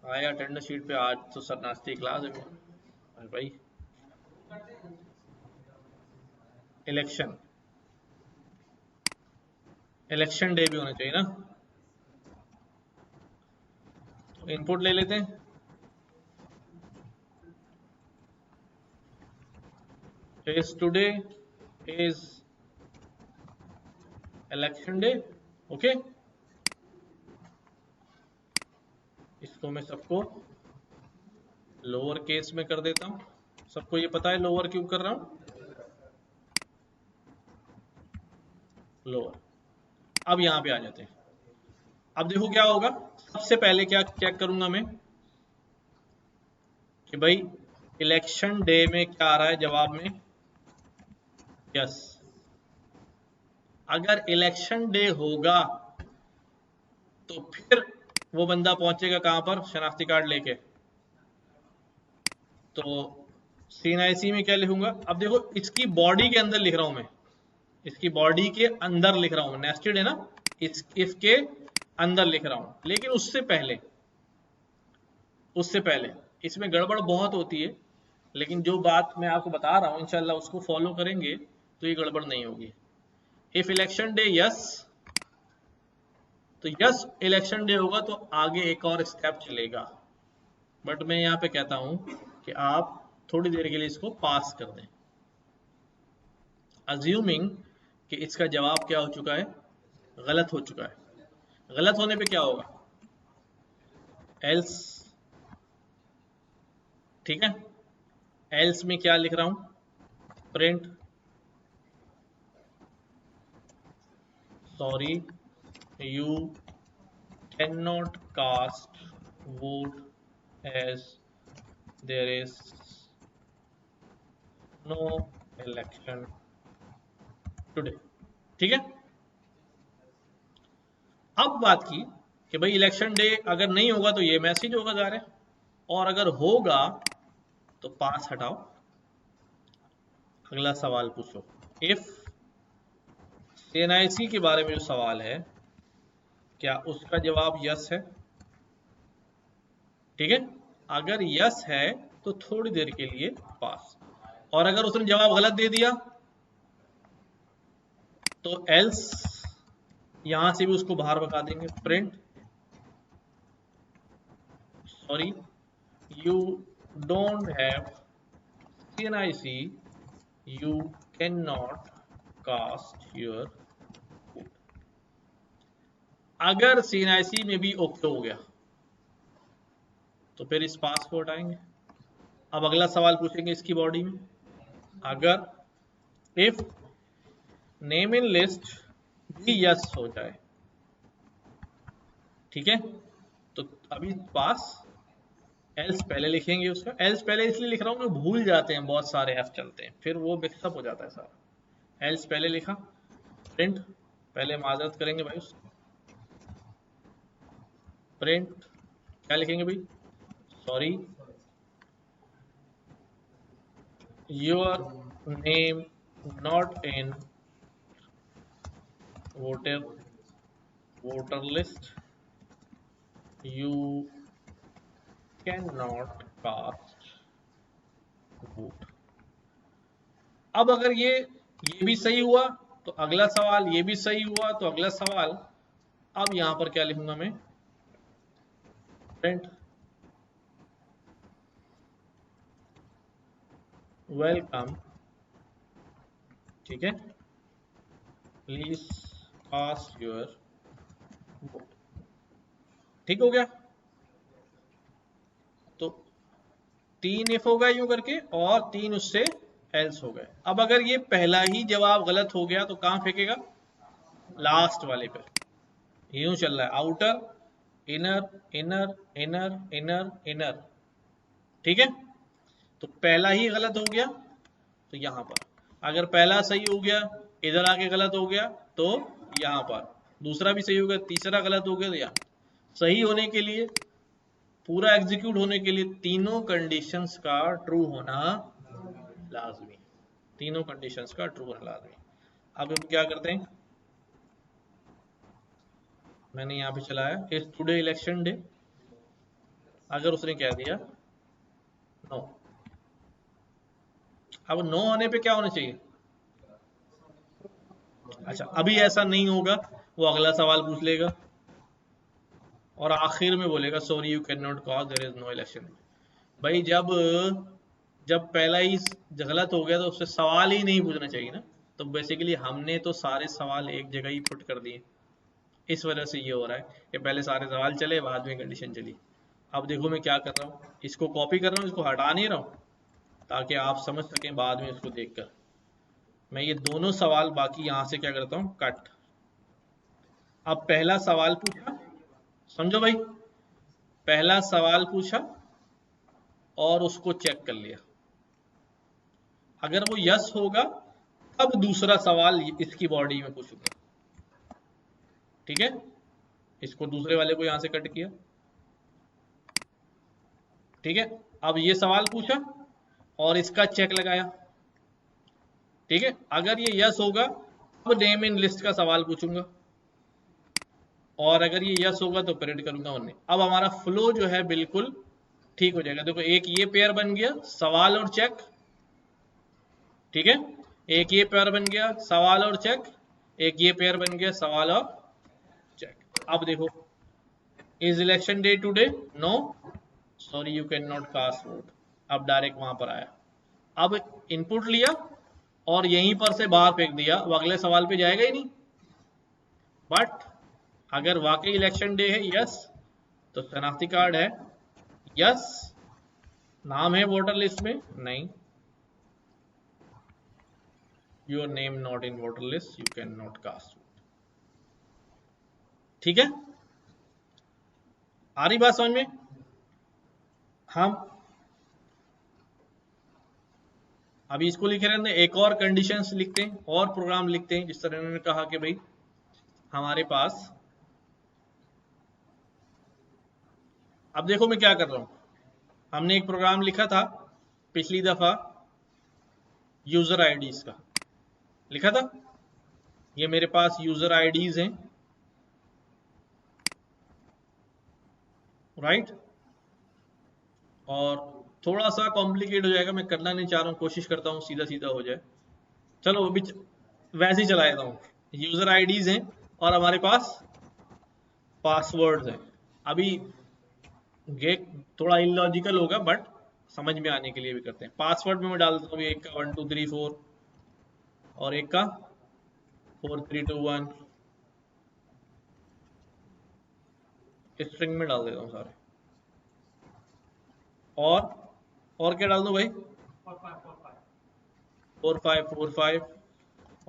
आया अटेंडेंस शीट पे, आज तो सर नाश्ते की क्लास है। अरे भाई, इलेक्शन इलेक्शन डे भी होना चाहिए ना। तो इनपुट ले लेते हैं, is today is election day. Okay, इसको मैं सबको लोअर केस में कर देता हूं। सबको ये पता है लोअर क्यों कर रहा हूं? लोअर। अब यहां पे आ जाते हैं। अब देखो क्या होगा, सबसे पहले क्या चेक करूंगा मैं कि भाई इलेक्शन डे में क्या आ रहा है जवाब में? यस। अगर इलेक्शन डे होगा तो फिर वो बंदा पहुंचेगा कहां पर? शनाख्ती कार्ड लेके। तो CNIC में क्या लिखूंगा? अब देखो इसकी बॉडी के अंदर लिख रहा हूं मैं, इसकी बॉडी के अंदर लिख रहा हूं, नेस्टेड है ना, इसके अंदर लिख रहा हूं। लेकिन उससे पहले इसमें गड़बड़ बहुत होती है, लेकिन जो बात मैं आपको बता रहा हूं इंशाल्लाह उसको फॉलो करेंगे तो ये गड़बड़ नहीं होगी। इफ इलेक्शन डे यस, तो यस इलेक्शन डे होगा तो आगे एक और स्टेप चलेगा। बट मैं यहाँ पे कहता हूं कि आप थोड़ी देर के लिए इसको पास कर दें, अज्यूमिंग कि इसका जवाब क्या हो चुका है? गलत हो चुका है। गलत होने पे क्या होगा? एल्स। ठीक है, एल्स में क्या लिख रहा हूं? Print sorry you can not cast vote as there is no election today. ठीक है, अब बात की कि भाई इलेक्शन डे अगर नहीं होगा तो ये मैसेज होगा जा रहे, और अगर होगा तो पास हटाओ। अगला सवाल पूछो, इफ CNIC के बारे में जो सवाल है, क्या उसका जवाब यस है? ठीक है, अगर यस है तो थोड़ी देर के लिए पास, और अगर उसने जवाब गलत दे दिया तो एल्स, यहां से भी उसको बाहर भगा देंगे। Print sorry you don't have CNIC, you cannot cast your vote। अगर CNIC में भी ओके हो गया तो फिर इस पास को हटाएंगे। अब अगला सवाल पूछेंगे इसकी बॉडी में, अगर इफ नेम इन लिस्ट भी यस हो जाए, ठीक है, तो अभी पास, एल्स पहले लिखेंगे उसका। एल्स पहले इसलिए लिख रहा हूं कि भूल जाते हैं, बहुत सारे एफ चलते हैं, फिर वो मिक्सअप हो जाता है सारा। एल्स पहले लिखा, प्रिंट पहले माजरत करेंगे भाई उसको, प्रिंट क्या लिखेंगे भाई, sorry your name not in voter list, you can not cast vote. अब अगर ये भी सही हुआ तो अगला सवाल, ये भी सही हुआ तो अगला सवाल। अब यहां पर क्या लिखूंगा मैं, प्रिंट वेलकम, ठीक है, प्लीज कास्ट योर वोट। ठीक हो गया, तो 3 इफ हो गए यूं करके, और 3 उससे एल्स हो गए। अब अगर ये पहला ही जवाब गलत हो गया तो कहां फेंकेगा, लास्ट वाले पर। यूं चल रहा है, outer inner inner inner inner inner, ठीक है, तो पहला ही गलत हो गया तो यहां पर, अगर पहला सही हो गया इधर आके गलत हो गया तो यहां पर, दूसरा भी सही हो गया, तीसरा गलत हो गया तो यहां। सही होने के लिए, पूरा एग्जीक्यूट होने के लिए तीनों कंडीशंस का ट्रू होना लाजमी, तीनों कंडीशंस का ट्रू होना लाजमी। अब हम क्या करते हैं, मैंने यहां पे चलाया इज टुडे इलेक्शन डे, अगर उसने कह दिया नो, अब नो होने पे क्या होना चाहिए, अच्छा अभी ऐसा नहीं होगा, वो अगला सवाल पूछ लेगा और आखिर में बोलेगा sorry you can not cause there is no election. भाई जब पहला ही गलत हो गया तो उससे सवाल ही नहीं पूछना चाहिए ना, तो बेसिकली हमने तो सारे सवाल एक जगह ही पुट कर दिए, इस वजह से ये हो रहा है कि पहले सारे सवाल चले बाद में कंडीशन चली। अब देखो मैं क्या कर रहा हूँ, इसको कॉपी कर रहा हूँ, इसको हटा नहीं रहा हूँ ताकि आप समझ सकें बाद में इसको देखकर। मैं ये दोनों सवाल बाकी यहां से क्या करता हूँ, कट। अब पहला सवाल पूछा, समझो भाई, पहला सवाल पूछा और उसको चेक कर लिया, अगर वो यस होगा तब दूसरा सवाल इसकी बॉडी में पूछूंगा, ठीक है, इसको दूसरे वाले को यहां से कट किया, ठीक है। अब ये सवाल पूछा और इसका चेक लगाया, ठीक है, अगर ये यस होगा अब नेम इन लिस्ट का सवाल पूछूंगा, और अगर ये यस होगा तो प्रिंट करूंगा वरना। अब हमारा फ्लो जो है बिल्कुल ठीक हो जाएगा। देखो एक ये पेयर बन गया, सवाल और चेक, ठीक है, एक ये पेयर बन गया, सवाल और चेक, एक ये पेयर बन गया, सवाल और चेक। अब देखो is election day today, no, sorry you can not cast vote. अब डायरेक्ट वहां पर आया, अब इनपुट लिया और यहीं पर से बाहर फेंक दिया, वो अगले सवाल पे जाएगा ही नहीं। बट अगर वाकई इलेक्शन डे है, यस, तो शनाख्ती कार्ड है, यस, नाम है वोटर लिस्ट में, नहीं, your name not in voter list, you can not cast vote. ठीक है, आ रही बात समझ में। हम अभी इसको लिखे रहते हैं, एक और कंडीशंस लिखते हैं और प्रोग्राम लिखते हैं, जिस तरह उन्होंने कहा कि भाई हमारे पास, अब देखो मैं क्या कर रहा हूं, हमने एक प्रोग्राम लिखा था पिछली दफा यूजर आईडीज का, लिखा था, ये मेरे पास यूजर आईडीज हैं, राइट। और थोड़ा सा कॉम्प्लिकेट हो जाएगा, मैं करना नहीं चाह रहा हूँ, कोशिश करता हूँ सीधा सीधा हो जाए। चलो अभी वैसे ही चला देता हूँ। यूजर आईडीज हैं और हमारे पास पासवर्ड्स हैं। अभी ये थोड़ा इलॉजिकल होगा बट समझ में आने के लिए भी करते हैं। पासवर्ड में मैं डाल देता हूँ एक का 1 2 3 4 और एक का 4 3 2 1, स्ट्रिंग में डाल देता हूँ सारे। और क्या डाल दूँ भाई? 4 5 4 5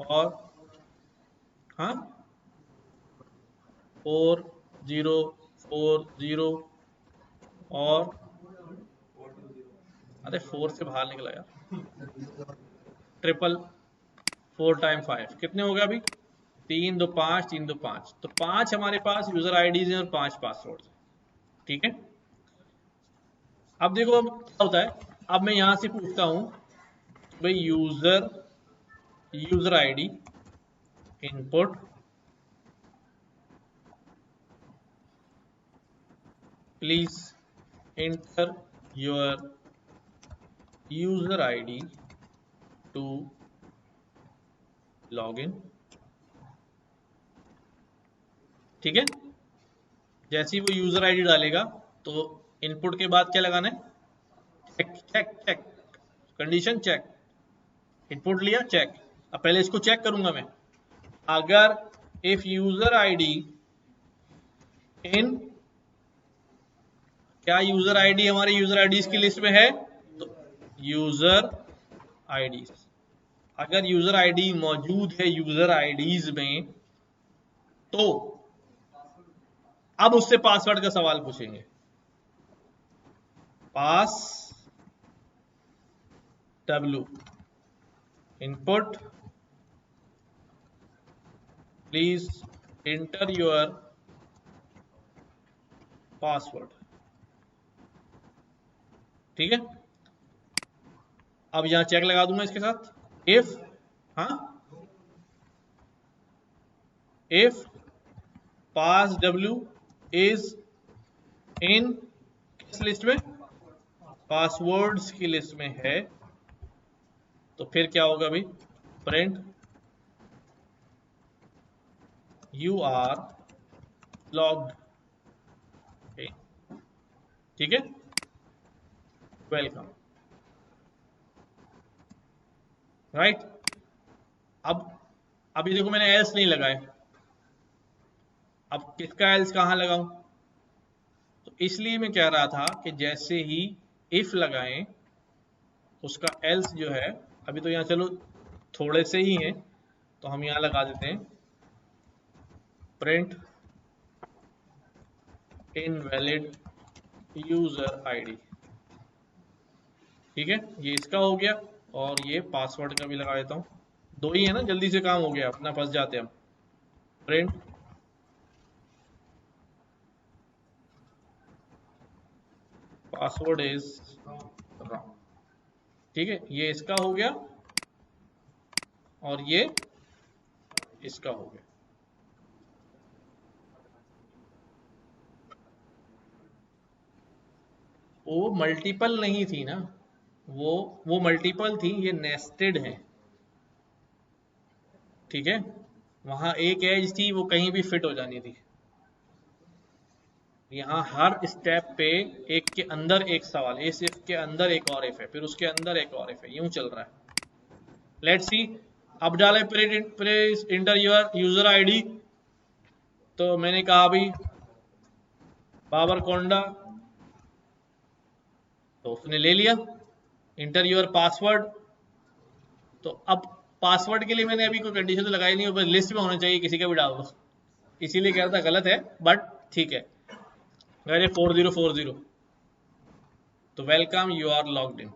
और हाँ 4 0 4 0 और अरे 4 से बाहर निकला यार। ट्रिपल 4 टाइम 5 कितने हो गए अभी? 3 2 5 3 2 5, तो 5 हमारे पास यूजर आईडीज हैं और 5 पासवर्ड हैं, ठीक है। अब देखो अब क्या होता है, अब मैं यहां से पूछता हूं भाई user ID input please enter your user ID to log in, ठीक है। जैसे ही वो यूजर आईडी डालेगा तो इनपुट के बाद क्या लगाना है? Check check check, condition check. Input लिया, चेक। अब पहले इसको चेक करूंगा मैं। अगर इफ यूजर आईडी इन, क्या यूजर आईडी हमारे यूजर आईडीज की लिस्ट में है? तो यूजर आईडीज, अगर यूजर आईडी मौजूद है यूजर आईडीज में तो अब उससे पासवर्ड का सवाल पूछेंगे। Pass W input please enter your password, ठीक है। अब यहां चेक लगा दूंगा इसके साथ। इफ हाँ if pass W is in किस लिस्ट में? पासवर्ड्स की लिस्ट में है, तो फिर क्या होगा भाई? Print you are logged in, ठीक है, वेलकम, राइट। अब अभी देखो मैंने एल्स नहीं लगाए, अब किसका एल्स कहां लगाऊं? तो इसलिए मैं कह रहा था कि जैसे ही इफ लगाएं उसका एल्स जो है, अभी तो यहाँ चलो थोड़े से ही हैं तो हम यहाँ लगा देते हैं प्रिंट इनवैलिड यूजर आईडी, ठीक है। ये इसका हो गया और ये पासवर्ड का भी लगा देता हूँ। दो ही है ना, जल्दी से काम हो गया, अपना फंस जाते हैं हम। प्रिंट पासवर्ड इज रॉन्ग, ठीक है। ये इसका हो गया और ये इसका हो गया। वो मल्टीपल नहीं थी ना, वो मल्टीपल थी, ये नेस्टेड है, ठीक है। वहां एक एज थी वो कहीं भी फिट हो जानी थी, यहाँ हर स्टेप पे एक के अंदर एक सवाल, इस इफ के अंदर एक और इफ है, फिर उसके अंदर एक और इफ है, यूं चल रहा है। लेट्स सी, अब डाले please inter your user ID, तो मैंने कहा भाई बाबर कोंडा, तो उसने ले लिया। इंटर योर पासवर्ड, तो अब पासवर्ड के लिए मैंने अभी कोई कंडीशन तो लगाई नहीं, बस लिस्ट में होना चाहिए, किसी का भी डाल दो, इसीलिए कह रहा था गलत है बट ठीक है। अरे 4040, तो welcome you are logged in,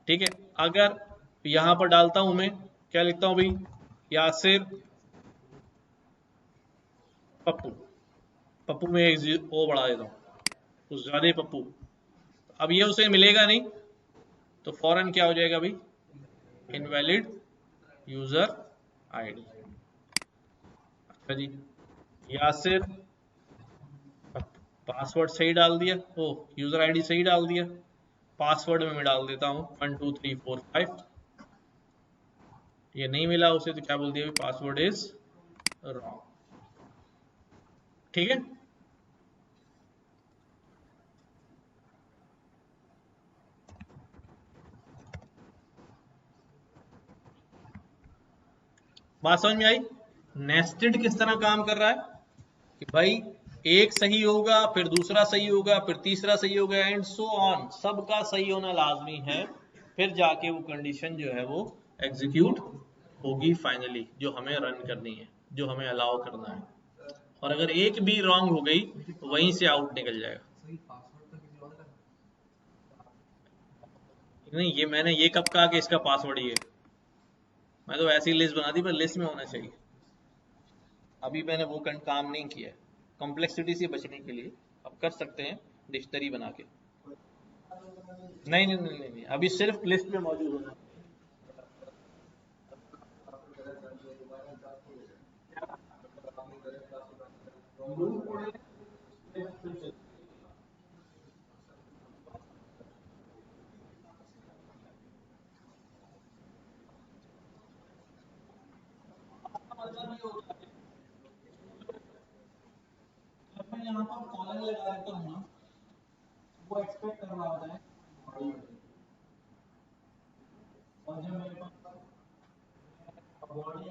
ठीक है। अगर यहां पर डालता हूं मैं, क्या लिखता हूं भाई? यासिर पप्पू, पप्पू में एक ओ बढ़ा देता हूं, कुछ ज्यादा पप्पू। अब ये उसे मिलेगा नहीं, तो फौरन क्या हो जाएगा भाई? Invalid user ID. अच्छा जी, यासिर पासवर्ड सही डाल दिया, ओ यूजर आईडी सही डाल दिया। पासवर्ड में मैं डाल देता हूँ 12345। ये नहीं मिला उसे तो क्या बोल दिया, पासवर्ड इज रॉन्ग। ठीक है, बात समझ में आई। नेस्टेड किस तरह काम कर रहा है कि भाई एक सही होगा, फिर दूसरा सही होगा, फिर तीसरा सही होगा, एंड सो ऑन, सबका सही होना लाजमी है, फिर जाके वो कंडीशन जो है वो एग्जीक्यूट होगी फाइनली, जो हमें रन करनी है, जो हमें अलाउ करना है। और अगर एक भी रॉन्ग हो गई तो वहीं से आउट निकल जाएगा। नहीं, ये मैंने ये कब कहा कि इसका पासवर्ड ये है? मैं तो ऐसी लिस्ट बना दी, पर लिस्ट में होना चाहिए। अभी मैंने वो काम नहीं किया है, कॉम्प्लेक्सिटी से बचने के लिए। अब कर सकते हैं डिक्शनरी बना के। नहीं नहीं नहीं नहीं, नहीं। अभी सिर्फ लिस्ट में मौजूद होना। मैं यहाँ पर कॉलम लगा देता हूँ ना, वो एक्सपेक्ट कर रहा होता है। और जब मेरे पास बॉडी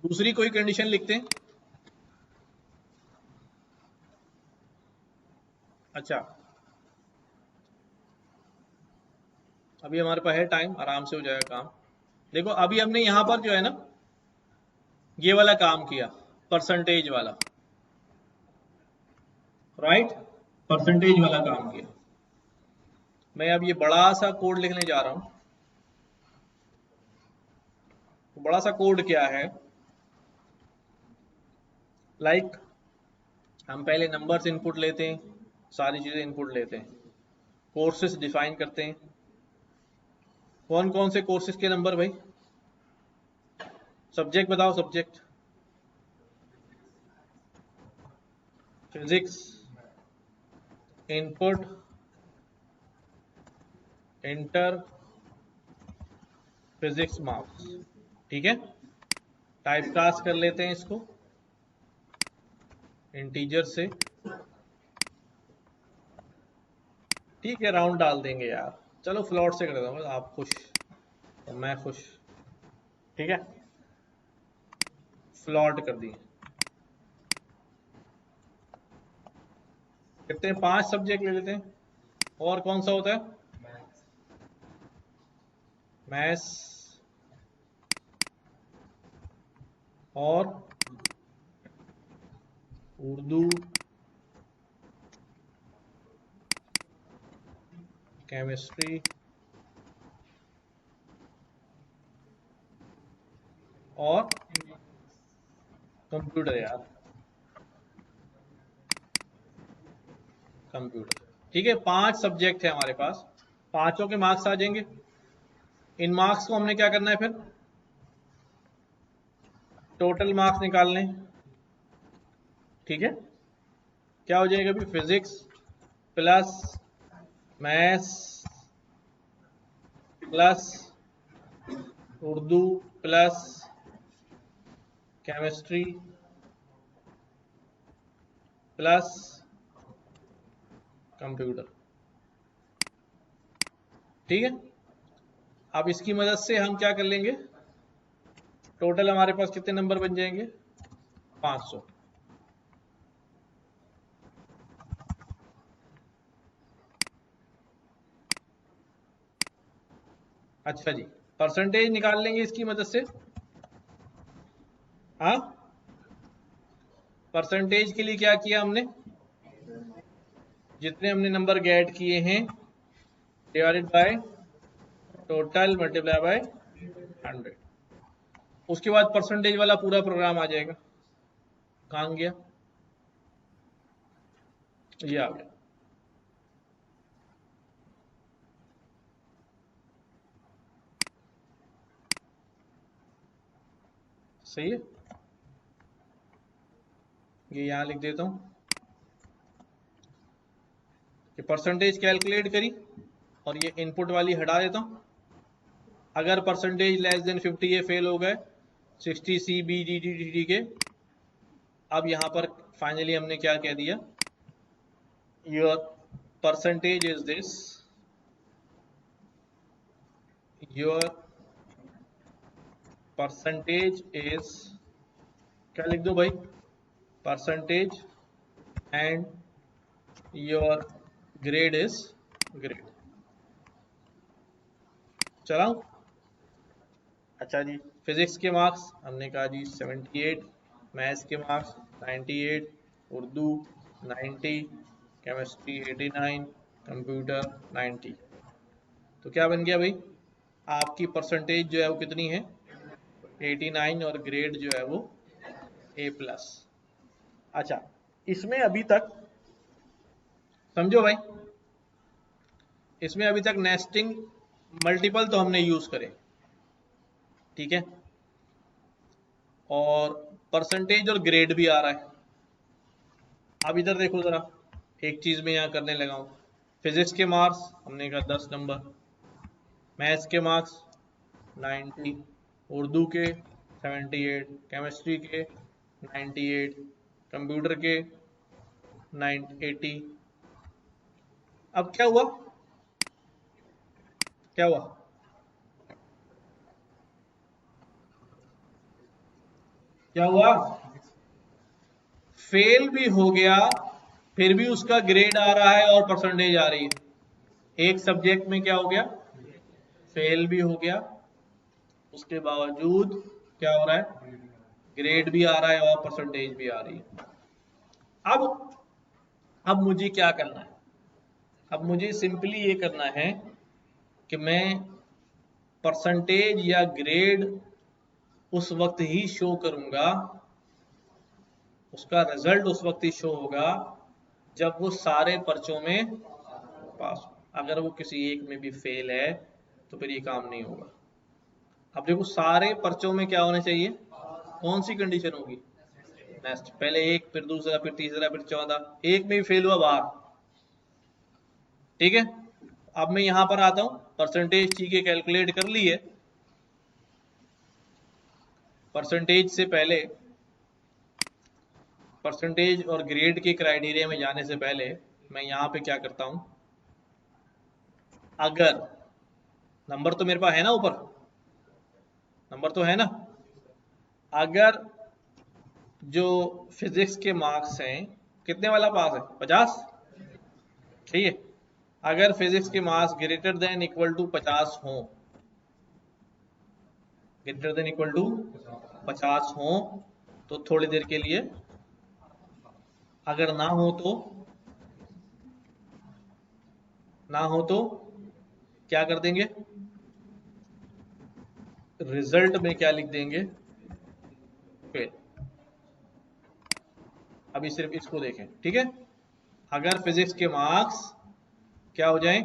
दूसरी कोई कंडीशन लिखते हैं। अच्छा, अभी हमारे पास है टाइम, आराम से हो जाएगा काम। देखो अभी हमने यहाँ पर जो है ना, ये वाला काम किया, परसेंटेज वाला, राइट, परसेंटेज वाला काम किया। मैं अब ये बड़ा सा कोड लिखने जा रहा हूँ। तो बड़ा सा कोड क्या है, लाइक हम पहले नंबर्स इनपुट लेते हैं, सारी चीजें इनपुट लेते हैं, कोर्सेस डिफाइन करते हैं। कौन कौन से कोर्सेज के नंबर भाई? सब्जेक्ट बताओ, subject. Physics input inter physics marks. ठीक है, टाइप कास्ट कर लेते हैं इसको इंटीजर से। ठीक है, राउंड डाल देंगे यार, चलो फ्लोट से कर देता हूँ, आप खुश तो मैं खुश। ठीक है, फ्लॉट कर दिए। कितने, 5 सब्जेक्ट ले लेते हैं। और कौन सा होता है? मैथ्स और उर्दू, केमिस्ट्री और कंप्यूटर यार, कंप्यूटर। ठीक है, 5 सब्जेक्ट है हमारे पास, पांचों के मार्क्स आ जाएंगे। इन मार्क्स को हमने क्या करना है, फिर टोटल मार्क्स निकालने। ठीक है, क्या हो जाएगा अभी, physics plus maths plus Urdu plus chemistry plus computer. ठीक है, अब इसकी मदद से हम क्या कर लेंगे, टोटल हमारे पास कितने नंबर बन जाएंगे, 500। अच्छा जी, परसेंटेज निकाल लेंगे इसकी मदद से। हाँ, परसेंटेज के लिए क्या किया हमने, जितने हमने नंबर गेट किए हैं divided by total multiply by 100। उसके बाद परसेंटेज वाला पूरा प्रोग्राम आ जाएगा। कहाँ गया, ये आ गया। सही है, ये यहां लिख देता हूं कि परसेंटेज कैलकुलेट करी और ये इनपुट वाली हटा देता हूं। अगर परसेंटेज लेस देन 50 ये फेल हो गए 60 C B D D D D के। अब यहां पर फाइनली हमने क्या कह दिया, your percentage is this, your percentage is, क्या लिख दो भाई, percentage and your grade is grade. चलाऊं? अच्छा जी, फिजिक्स के मार्क्स हमने कहा जी 78, मैथ्स के मार्क्स 98, उर्दू 90, केमिस्ट्री 89, कंप्यूटर 90। तो क्या बन गया भाई, आपकी परसेंटेज जो है वो कितनी है 89 और ग्रेड जो है वो A+। अच्छा, इसमें अभी तक समझो भाई, इसमें अभी तक नेस्टिंग मल्टीपल तो हमने यूज करे, ठीक है, और परसेंटेज और ग्रेड भी आ रहा है। अब इधर देखो जरा, एक चीज में यहां करने लगा हूं। फिजिक्स के मार्क्स हमने कहा 10 नंबर, मैथ्स के मार्क्स 90, उर्दू के 78, केमिस्ट्री के 98, कंप्यूटर के 80। अब क्या हुआ, क्या हुआ, क्या हुआ, फेल भी हो गया फिर भी उसका ग्रेड आ रहा है और परसेंटेज आ रही है। एक सब्जेक्ट में क्या हो गया, फेल भी हो गया, उसके बावजूद क्या हो रहा है, ग्रेड भी आ रहा है और परसेंटेज भी आ रही है। अब मुझे क्या करना है, अब मुझे सिंपली ये करना है कि मैं परसेंटेज या ग्रेड उस वक्त ही शो करूंगा, उसका रिजल्ट उस वक्त ही शो होगा जब वो सारे पर्चों में पास हो। अगर वो किसी एक में भी फेल है तो फिर ये काम नहीं होगा। अब देखो, सारे पर्चों में क्या होना चाहिए, कौन सी कंडीशन होगी, नेक्स्ट, पहले एक फिर दूसरा फिर तीसरा फिर चौथा, एक में भी फेल हुआ बाहर, ठीक है। अब मैं यहां पर आता हूं, परसेंटेज चीजें कैलकुलेट कर ली है। परसेंटेज से पहले, परसेंटेज और ग्रेड के क्राइटेरिया में जाने से पहले मैं यहां पे क्या करता हूं, अगर नंबर तो मेरे पास है ना, ऊपर नंबर तो है ना, अगर जो फिजिक्स के मार्क्स हैं, कितने वाला पास है 50, ठीक है, अगर फिजिक्स के marks greater than equal to 50 हो, ग्रेटर देन इक्वल टू 50 हो तो थोड़ी देर के लिए, अगर ना हो तो, ना हो तो क्या कर देंगे, रिजल्ट में क्या लिख देंगे, फेल। अभी सिर्फ इसको देखें, ठीक है। अगर फिजिक्स के मार्क्स क्या हो जाएं,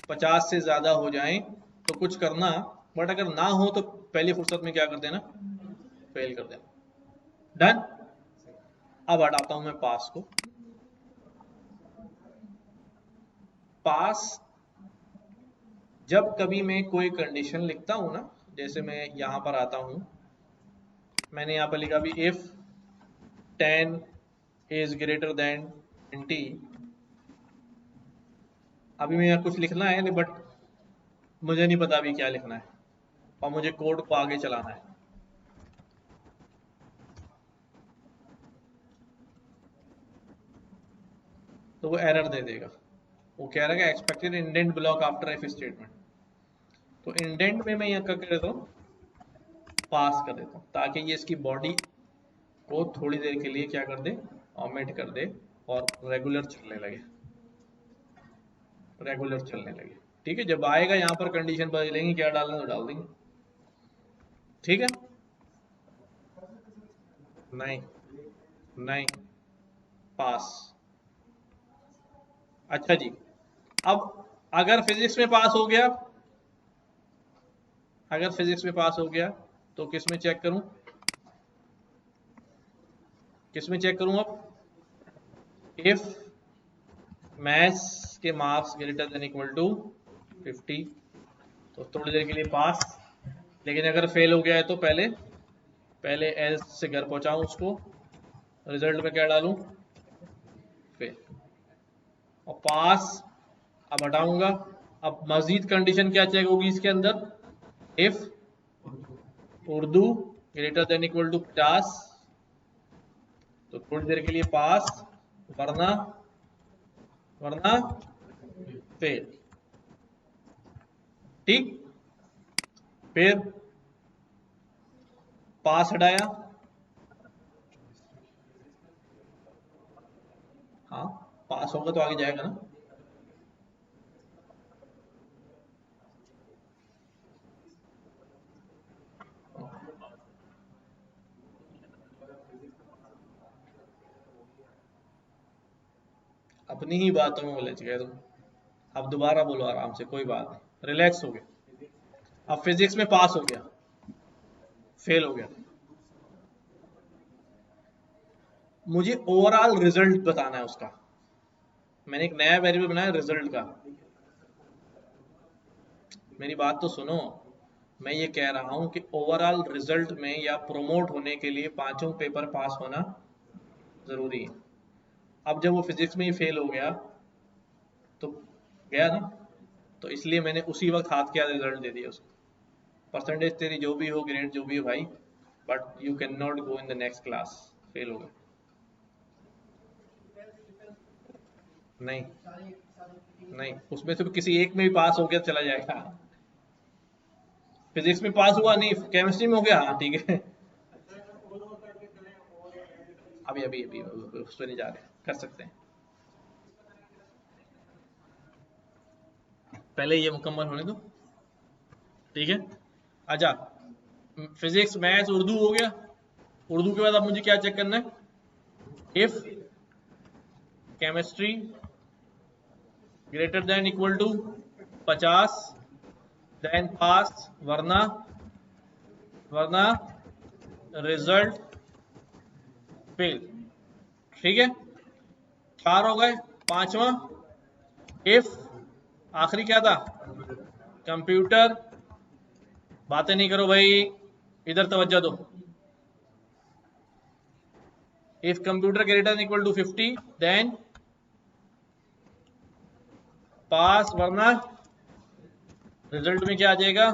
50 से ज्यादा हो जाएं तो कुछ करना, बट अगर ना हो तो पहली फुर्सत में क्या कर देना, फेल कर देना। डन। अब हटाता हूं मैं पास को। पास जब कभी मैं कोई कंडीशन लिखता हूं ना, जैसे मैं यहां पर आता हूं, मैंने यहां पर लिखा भी इफ 10 इज ग्रेटर देन 20। अभी मैं कुछ लिखना है बट मुझे नहीं पता अभी क्या लिखना है और मुझे कोड को आगे चलाना है। तो वो एरर दे देगा, वो कह रहा है expected indent block after if statement. तो इंडेंट में मैं यहाँ क्या कर देता हूँ, पास कर देता हूँ, ताकि ये इसकी बॉडी को थोड़ी देर के लिए क्या कर दे, ऑमेट कर दे और रेगुलर चलने लगे। ठीक है, जब आएगा यहाँ पर कंडीशन बदलेंगे, क्या डालना तो डाल देंगे। ठीक है, नहीं नहीं, पास। अच्छा जी, अब अगर फिजिक्स में पास हो गया, तो किस में चेक करूं, अब इफ मैथ्स के marks greater than equal to 50 तो थोड़ी देर के लिए पास। लेकिन अगर फेल हो गया है तो पहले एस से घर पहुंचाऊं उसको, रिजल्ट में क्या डालूं, फेल। और पास अब हटाऊंगा। अब मजीद कंडीशन क्या चेक होगी इसके अंदर, if Urdu greater than equal to 50 तो थोड़ी देर के लिए पास, वरना फेल। ठीक, फिर पास हटाया, हाँ पास होगा तो आगे जाएगा ना। अपनी ही बातों में उलझ गए तुम। अब दोबारा बोलो आराम से, कोई बात नहीं, रिलैक्स हो गए। अब फिजिक्स में पास हो गया, फेल हो गया, मुझे ओवरऑल रिजल्ट बताना है उसका। मैंने एक नया वेरिएबल बनाया रिजल्ट का। मेरी बात तो सुनो, मैं ये कह रहा हूं कि ओवरऑल रिजल्ट में या प्रमोट होने के लिए पांचों पेपर पास होना जरूरी है। अब जब वो फिजिक्स में ही फेल हो गया तो गया ना, तो इसलिए मैंने उसी वक्त हाथ क्या रिजल्ट दे दिया उसको। परसेंटेज तेरी जो भी हो, ग्रेड जो भी हो भाई, but you can not go in the next class, fail हो गया। नहीं नहीं, उसमें से किसी एक में भी पास हो गया चला जाएगा। फिजिक्स में पास हुआ नहीं, केमिस्ट्री में हो गया, हाँ ठीक है। अभी अभी अभी उस पर नहीं जा रहे, कर सकते हैं, पहले ये मुकम्मल होने दो। ठीक है, अच्छा, फिजिक्स मैथ्स उर्दू हो गया। उर्दू के बाद अब मुझे क्या चेक करना है, if chemistry greater than equal to 50 then pass, वरना रिजल्ट फेल। ठीक है, 4 हो गए। पांचवा, इफ आखिरी क्या था, कंप्यूटर, बातें नहीं करो भाई, इधर तवज्जो दो। If computer greater than equal to 50 then pass, वरना रिजल्ट में क्या आ जाएगा,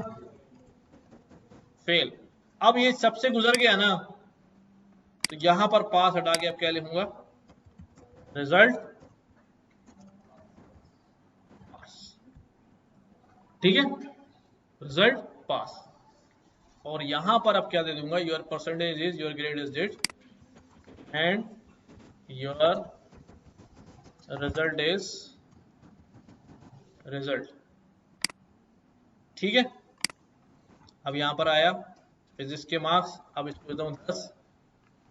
फेल। अब ये सबसे गुजर गया ना, तो यहां पर पास हटा के अब क्या लिखूंगा, रिजल्ट पास। ठीक है, रिजल्ट पास। और यहां पर अब क्या दे दूंगा, your percentage is, your grade is this and your result is result. ठीक है, अब यहां पर आया फिजिक्स के मार्क्स, अब इसको देता हूं 10,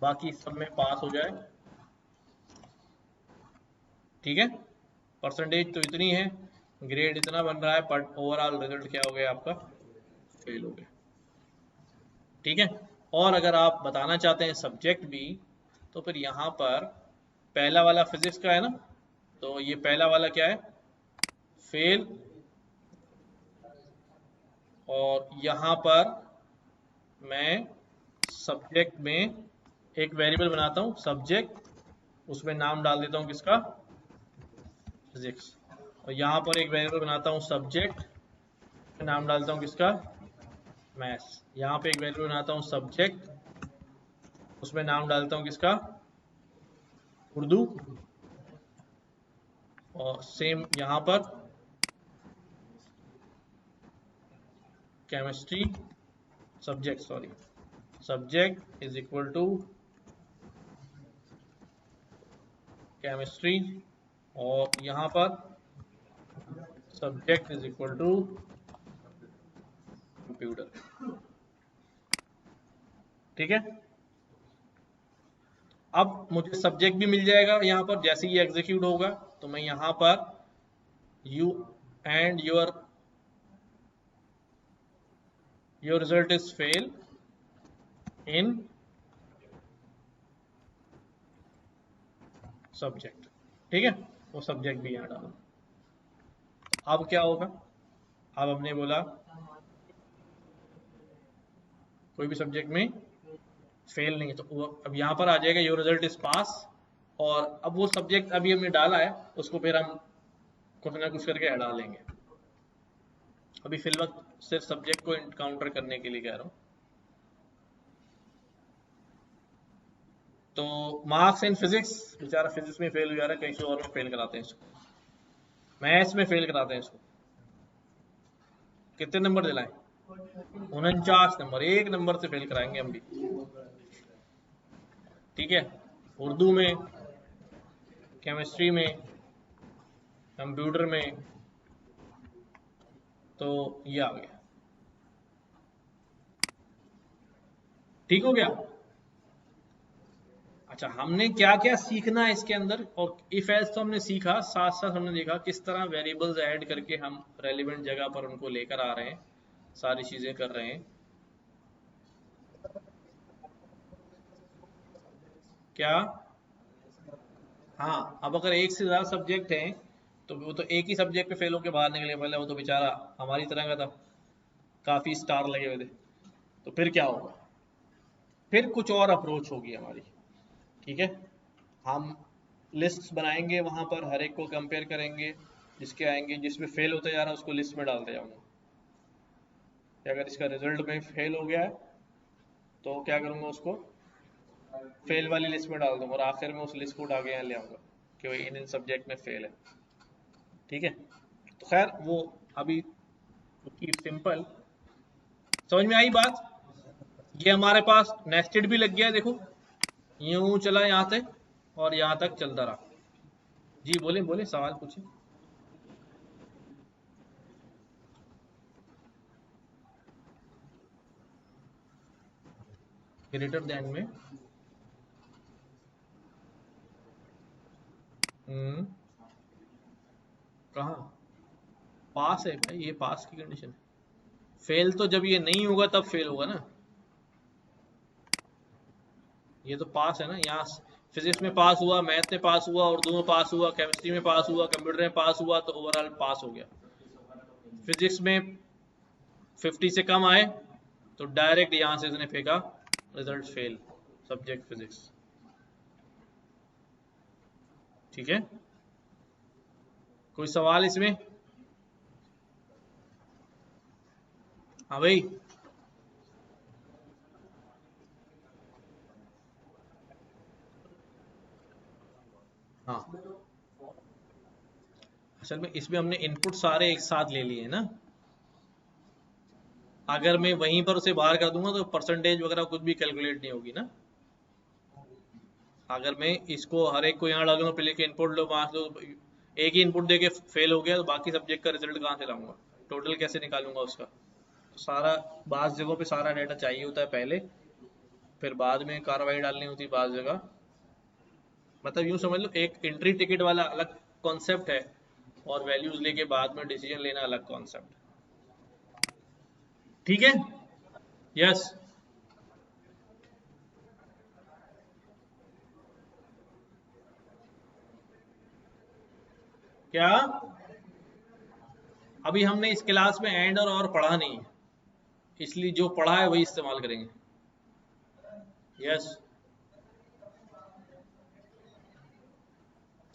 बाकी सब में पास हो जाए। ठीक है, परसेंटेज तो इतनी है, ग्रेड इतना बन रहा है, बट ओवरऑल रिजल्ट क्या हो गया आपका, फेल हो गया। ठीक है, और अगर आप बताना चाहते हैं सब्जेक्ट भी, तो फिर यहाँ पर पहला वाला फिजिक्स का है ना, तो ये पहला वाला क्या है, फेल। और यहाँ पर मैं सब्जेक्ट में एक वेरिएबल बनाता हूँ सब्जेक्ट, उसमें नाम डाल देता हूँ किसका, फिजिक्स। और यहाँ पर एक वेरिएबल बनाता हूँ सब्जेक्ट, नाम डालता हूँ किसका, मैथ्स। यहाँ पे एक वेरिएबल बनाता हूँ सब्जेक्ट, उसमें नाम डालता हूँ किसका, उर्दू। और सेम यहाँ पर chemistry, subject is equal to chemistry, और यहाँ पर subject is equal to computer. ठीक है, अब मुझे सब्जेक्ट भी मिल जाएगा यहाँ पर। जैसे ये एग्जीक्यूट होगा तो मैं यहाँ पर you and your result is fail in subject. ठीक है, वो सब्जेक्ट भी यहाँ डालो। अब क्या होगा, अब हमने बोला कोई भी सब्जेक्ट में फेल नहीं है, तो अब यहाँ पर आ जाएगा योर रिजल्ट इज पास। और अब वो सब्जेक्ट अभी हमने डाला है उसको फिर हम कुछ ना कुछ करके हटा लेंगे। अभी फिलहाल सिर्फ सब्जेक्ट को काउंटर करने के लिए कह रहा हूँ। तो मार्क्स इन फिजिक्स, बेचारा फिजिक्स में फेल हो जा रहा है, कहीं से और में फेल कराते हैं इसको, मैथ्स में फेल कराते हैं इसको। कितने नंबर दिलाएं? 49 नंबर, 1 नंबर से फेल कराएंगे हम भी। ठीक है, उर्दू में, केमिस्ट्री में, कंप्यूटर में, तो ये आ गया। ठीक हो गया। अच्छा, हमने क्या क्या सीखना है इसके अंदर, और इफ एल्स तो हमने सीखा, साथ साथ हमने देखा किस तरह वेरिएबल्स ऐड करके हम रेलिवेंट जगह पर उनको लेकर आ रहे हैं, सारी चीजें कर रहे हैं। क्या? हाँ, अब अगर एक से ज्यादा सब्जेक्ट हैं तो वो तो एक ही सब्जेक्ट पे फेल होकर बाहर निकले, पहले वो तो बेचारा हमारी तरह का था, काफी स्टार लगे हुए थे। तो फिर क्या होगा, फिर कुछ और अप्रोच होगी हमारी। ठीक है, हम लिस्ट बनाएंगे, वहां पर हर एक को कंपेयर करेंगे, जिसके आएंगे, जिसमें फेल होते जा रहा है उसको लिस्ट में डालते जाऊंगा। कि अगर इसका रिजल्ट में फेल हो गया है तो क्या करूंगा, उसको फेल वाली लिस्ट में डाल दूंगा, और आखिर में उस लिस्ट को उठा के यहाँ ले आऊंगा कि भाई इन सब्जेक्ट में फेल है। ठीक है, तो खैर वो अभी सिंपल समझ में आई बात। ये हमारे पास नेस्टेड भी लग गया, देखो यूं चला यहाँ से और यहाँ तक चलता रहा। जी बोले बोले, सवाल पूछे। ग्रेटर देन में कहाँ पास है भाई, ये पास की कंडीशन है। फेल तो जब ये नहीं होगा तब फेल होगा ना, ये तो पास है ना। यहाँ फिजिक्स में पास हुआ, मैथ में पास हुआ, उर्दू में पास हुआ, केमिस्ट्री में पास हुआ, कंप्यूटर में पास हुआ, तो ओवरऑल पास हो गया। फिजिक्स में 50 से कम आए तो डायरेक्ट यहां से इसने फेंका रिजल्ट फेल, सब्जेक्ट फिजिक्स। ठीक है, कोई सवाल इसमें? हाँ भाई, हाँ असल में इसमें हमने इनपुट सारे एक साथ ले लिए हैं ना। अगर मैं वहीं पर उसे बाहर कर दूंगा तो परसेंटेज वगैरह कुछ भी कैलकुलेट नहीं होगी ना। अगर मैं इसको हर एक को यहाँ डालूंगा, पहले के इनपुट लो, मार्क्स लो, एक ही इनपुट देके फेल हो गया तो बाकी सब्जेक्ट का रिजल्ट कहाँ से लाऊंगा, टोटल कैसे निकालूंगा उसका। तो सारा बास जगहों पे सारा डाटा चाहिए होता है पहले, फिर बाद में कार्रवाई डालनी होती है बास जगह। मतलब यूं समझ लो, एक एंट्री टिकट वाला अलग कॉन्सेप्ट है और वैल्यूज लेके बाद में डिसीजन लेना अलग कॉन्सेप्ट। ठीक है, यस। क्या? अभी हमने इस क्लास में एंड और पढ़ा नहीं है, इसलिए जो पढ़ा है वही इस्तेमाल करेंगे। यस,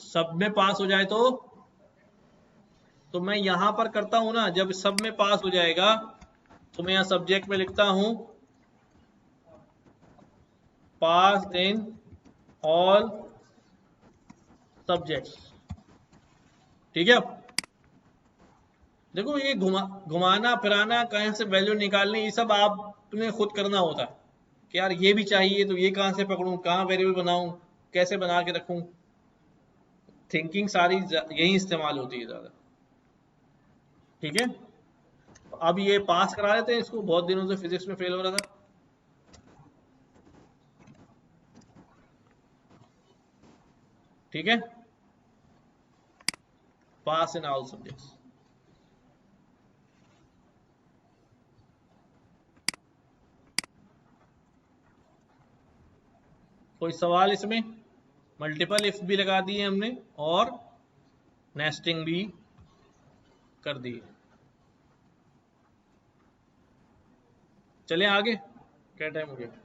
सब में पास हो जाए तो मैं यहां पर करता हूं ना, जब सब में पास हो जाएगा तो मैं यहां सब्जेक्ट में लिखता हूं पास इन ऑल सब्जेक्ट्स। ठीक है, देखो ये घुमाना फिराना, कहीं से वैल्यू निकालनी, ये सब आपने खुद करना होता है कि यार ये भी चाहिए तो ये कहां से पकड़ूं, कहां वेरिएबल बनाऊं, कैसे बना के रखूं। थिंकिंग सारी यही इस्तेमाल होती है ज़्यादा। ठीक है, अब ये पास करा लेते हैं इसको, बहुत दिनों से फिजिक्स में फेल हो रहा था। ठीक है, पास इन ऑल सब्जेक्ट्स। कोई सवाल इसमें? मल्टीपल इफ भी लगा दिए हमने और नेस्टिंग भी कर दी। चले आगे, क्या टाइम हो गया?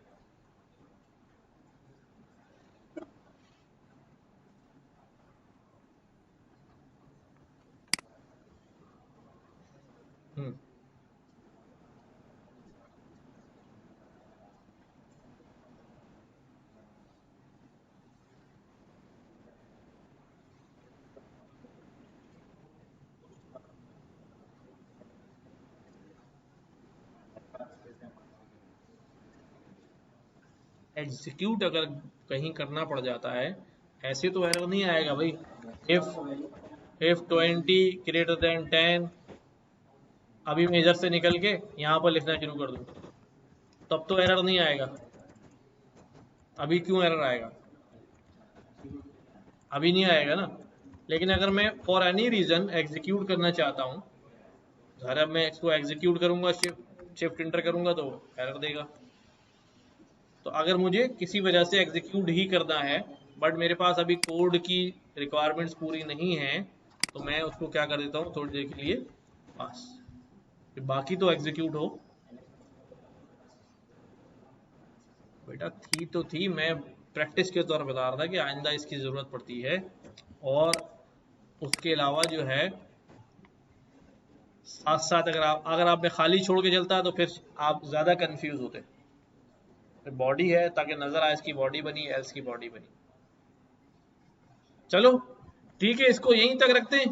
एग्जीक्यूट अगर कहीं करना पड़ जाता है, ऐसे तो एरर नहीं आएगा भाई। इफ 20 ग्रेटर देन 10, अभी मेजर से निकल के यहाँ पर लिखना शुरू कर दूं, तब तो एरर नहीं आएगा। अभी क्यों एरर आएगा? अभी नहीं आएगा ना। लेकिन अगर मैं फॉर एनी रीजन एग्जीक्यूट करना चाहता हूँ, ज़ाहिर अब मैं इसको एग्जीक्यूट करूंगा, शिफ्ट इंटर करूंगा तो एरर देगा। तो अगर मुझे किसी वजह से एग्जीक्यूट ही करना है बट मेरे पास अभी कोड की रिक्वायरमेंट्स पूरी नहीं है, तो मैं उसको क्या कर देता हूँ थोड़ी देर के लिए पास, बाकी तो एग्जीक्यूट हो। बेटा थी तो थी, मैं प्रैक्टिस के तौर पर बता रहा था कि आइंदा इसकी ज़रूरत पड़ती है। और उसके अलावा जो है साथ साथ अगर आप में खाली छोड़ के चलता तो फिर आप ज़्यादा कंफ्यूज होते। बॉडी है ताकि नज़र आए इसकी बॉडी बनी, एल्स की बॉडी बनी। चलो ठीक है, इसको यहीं तक रखते हैं।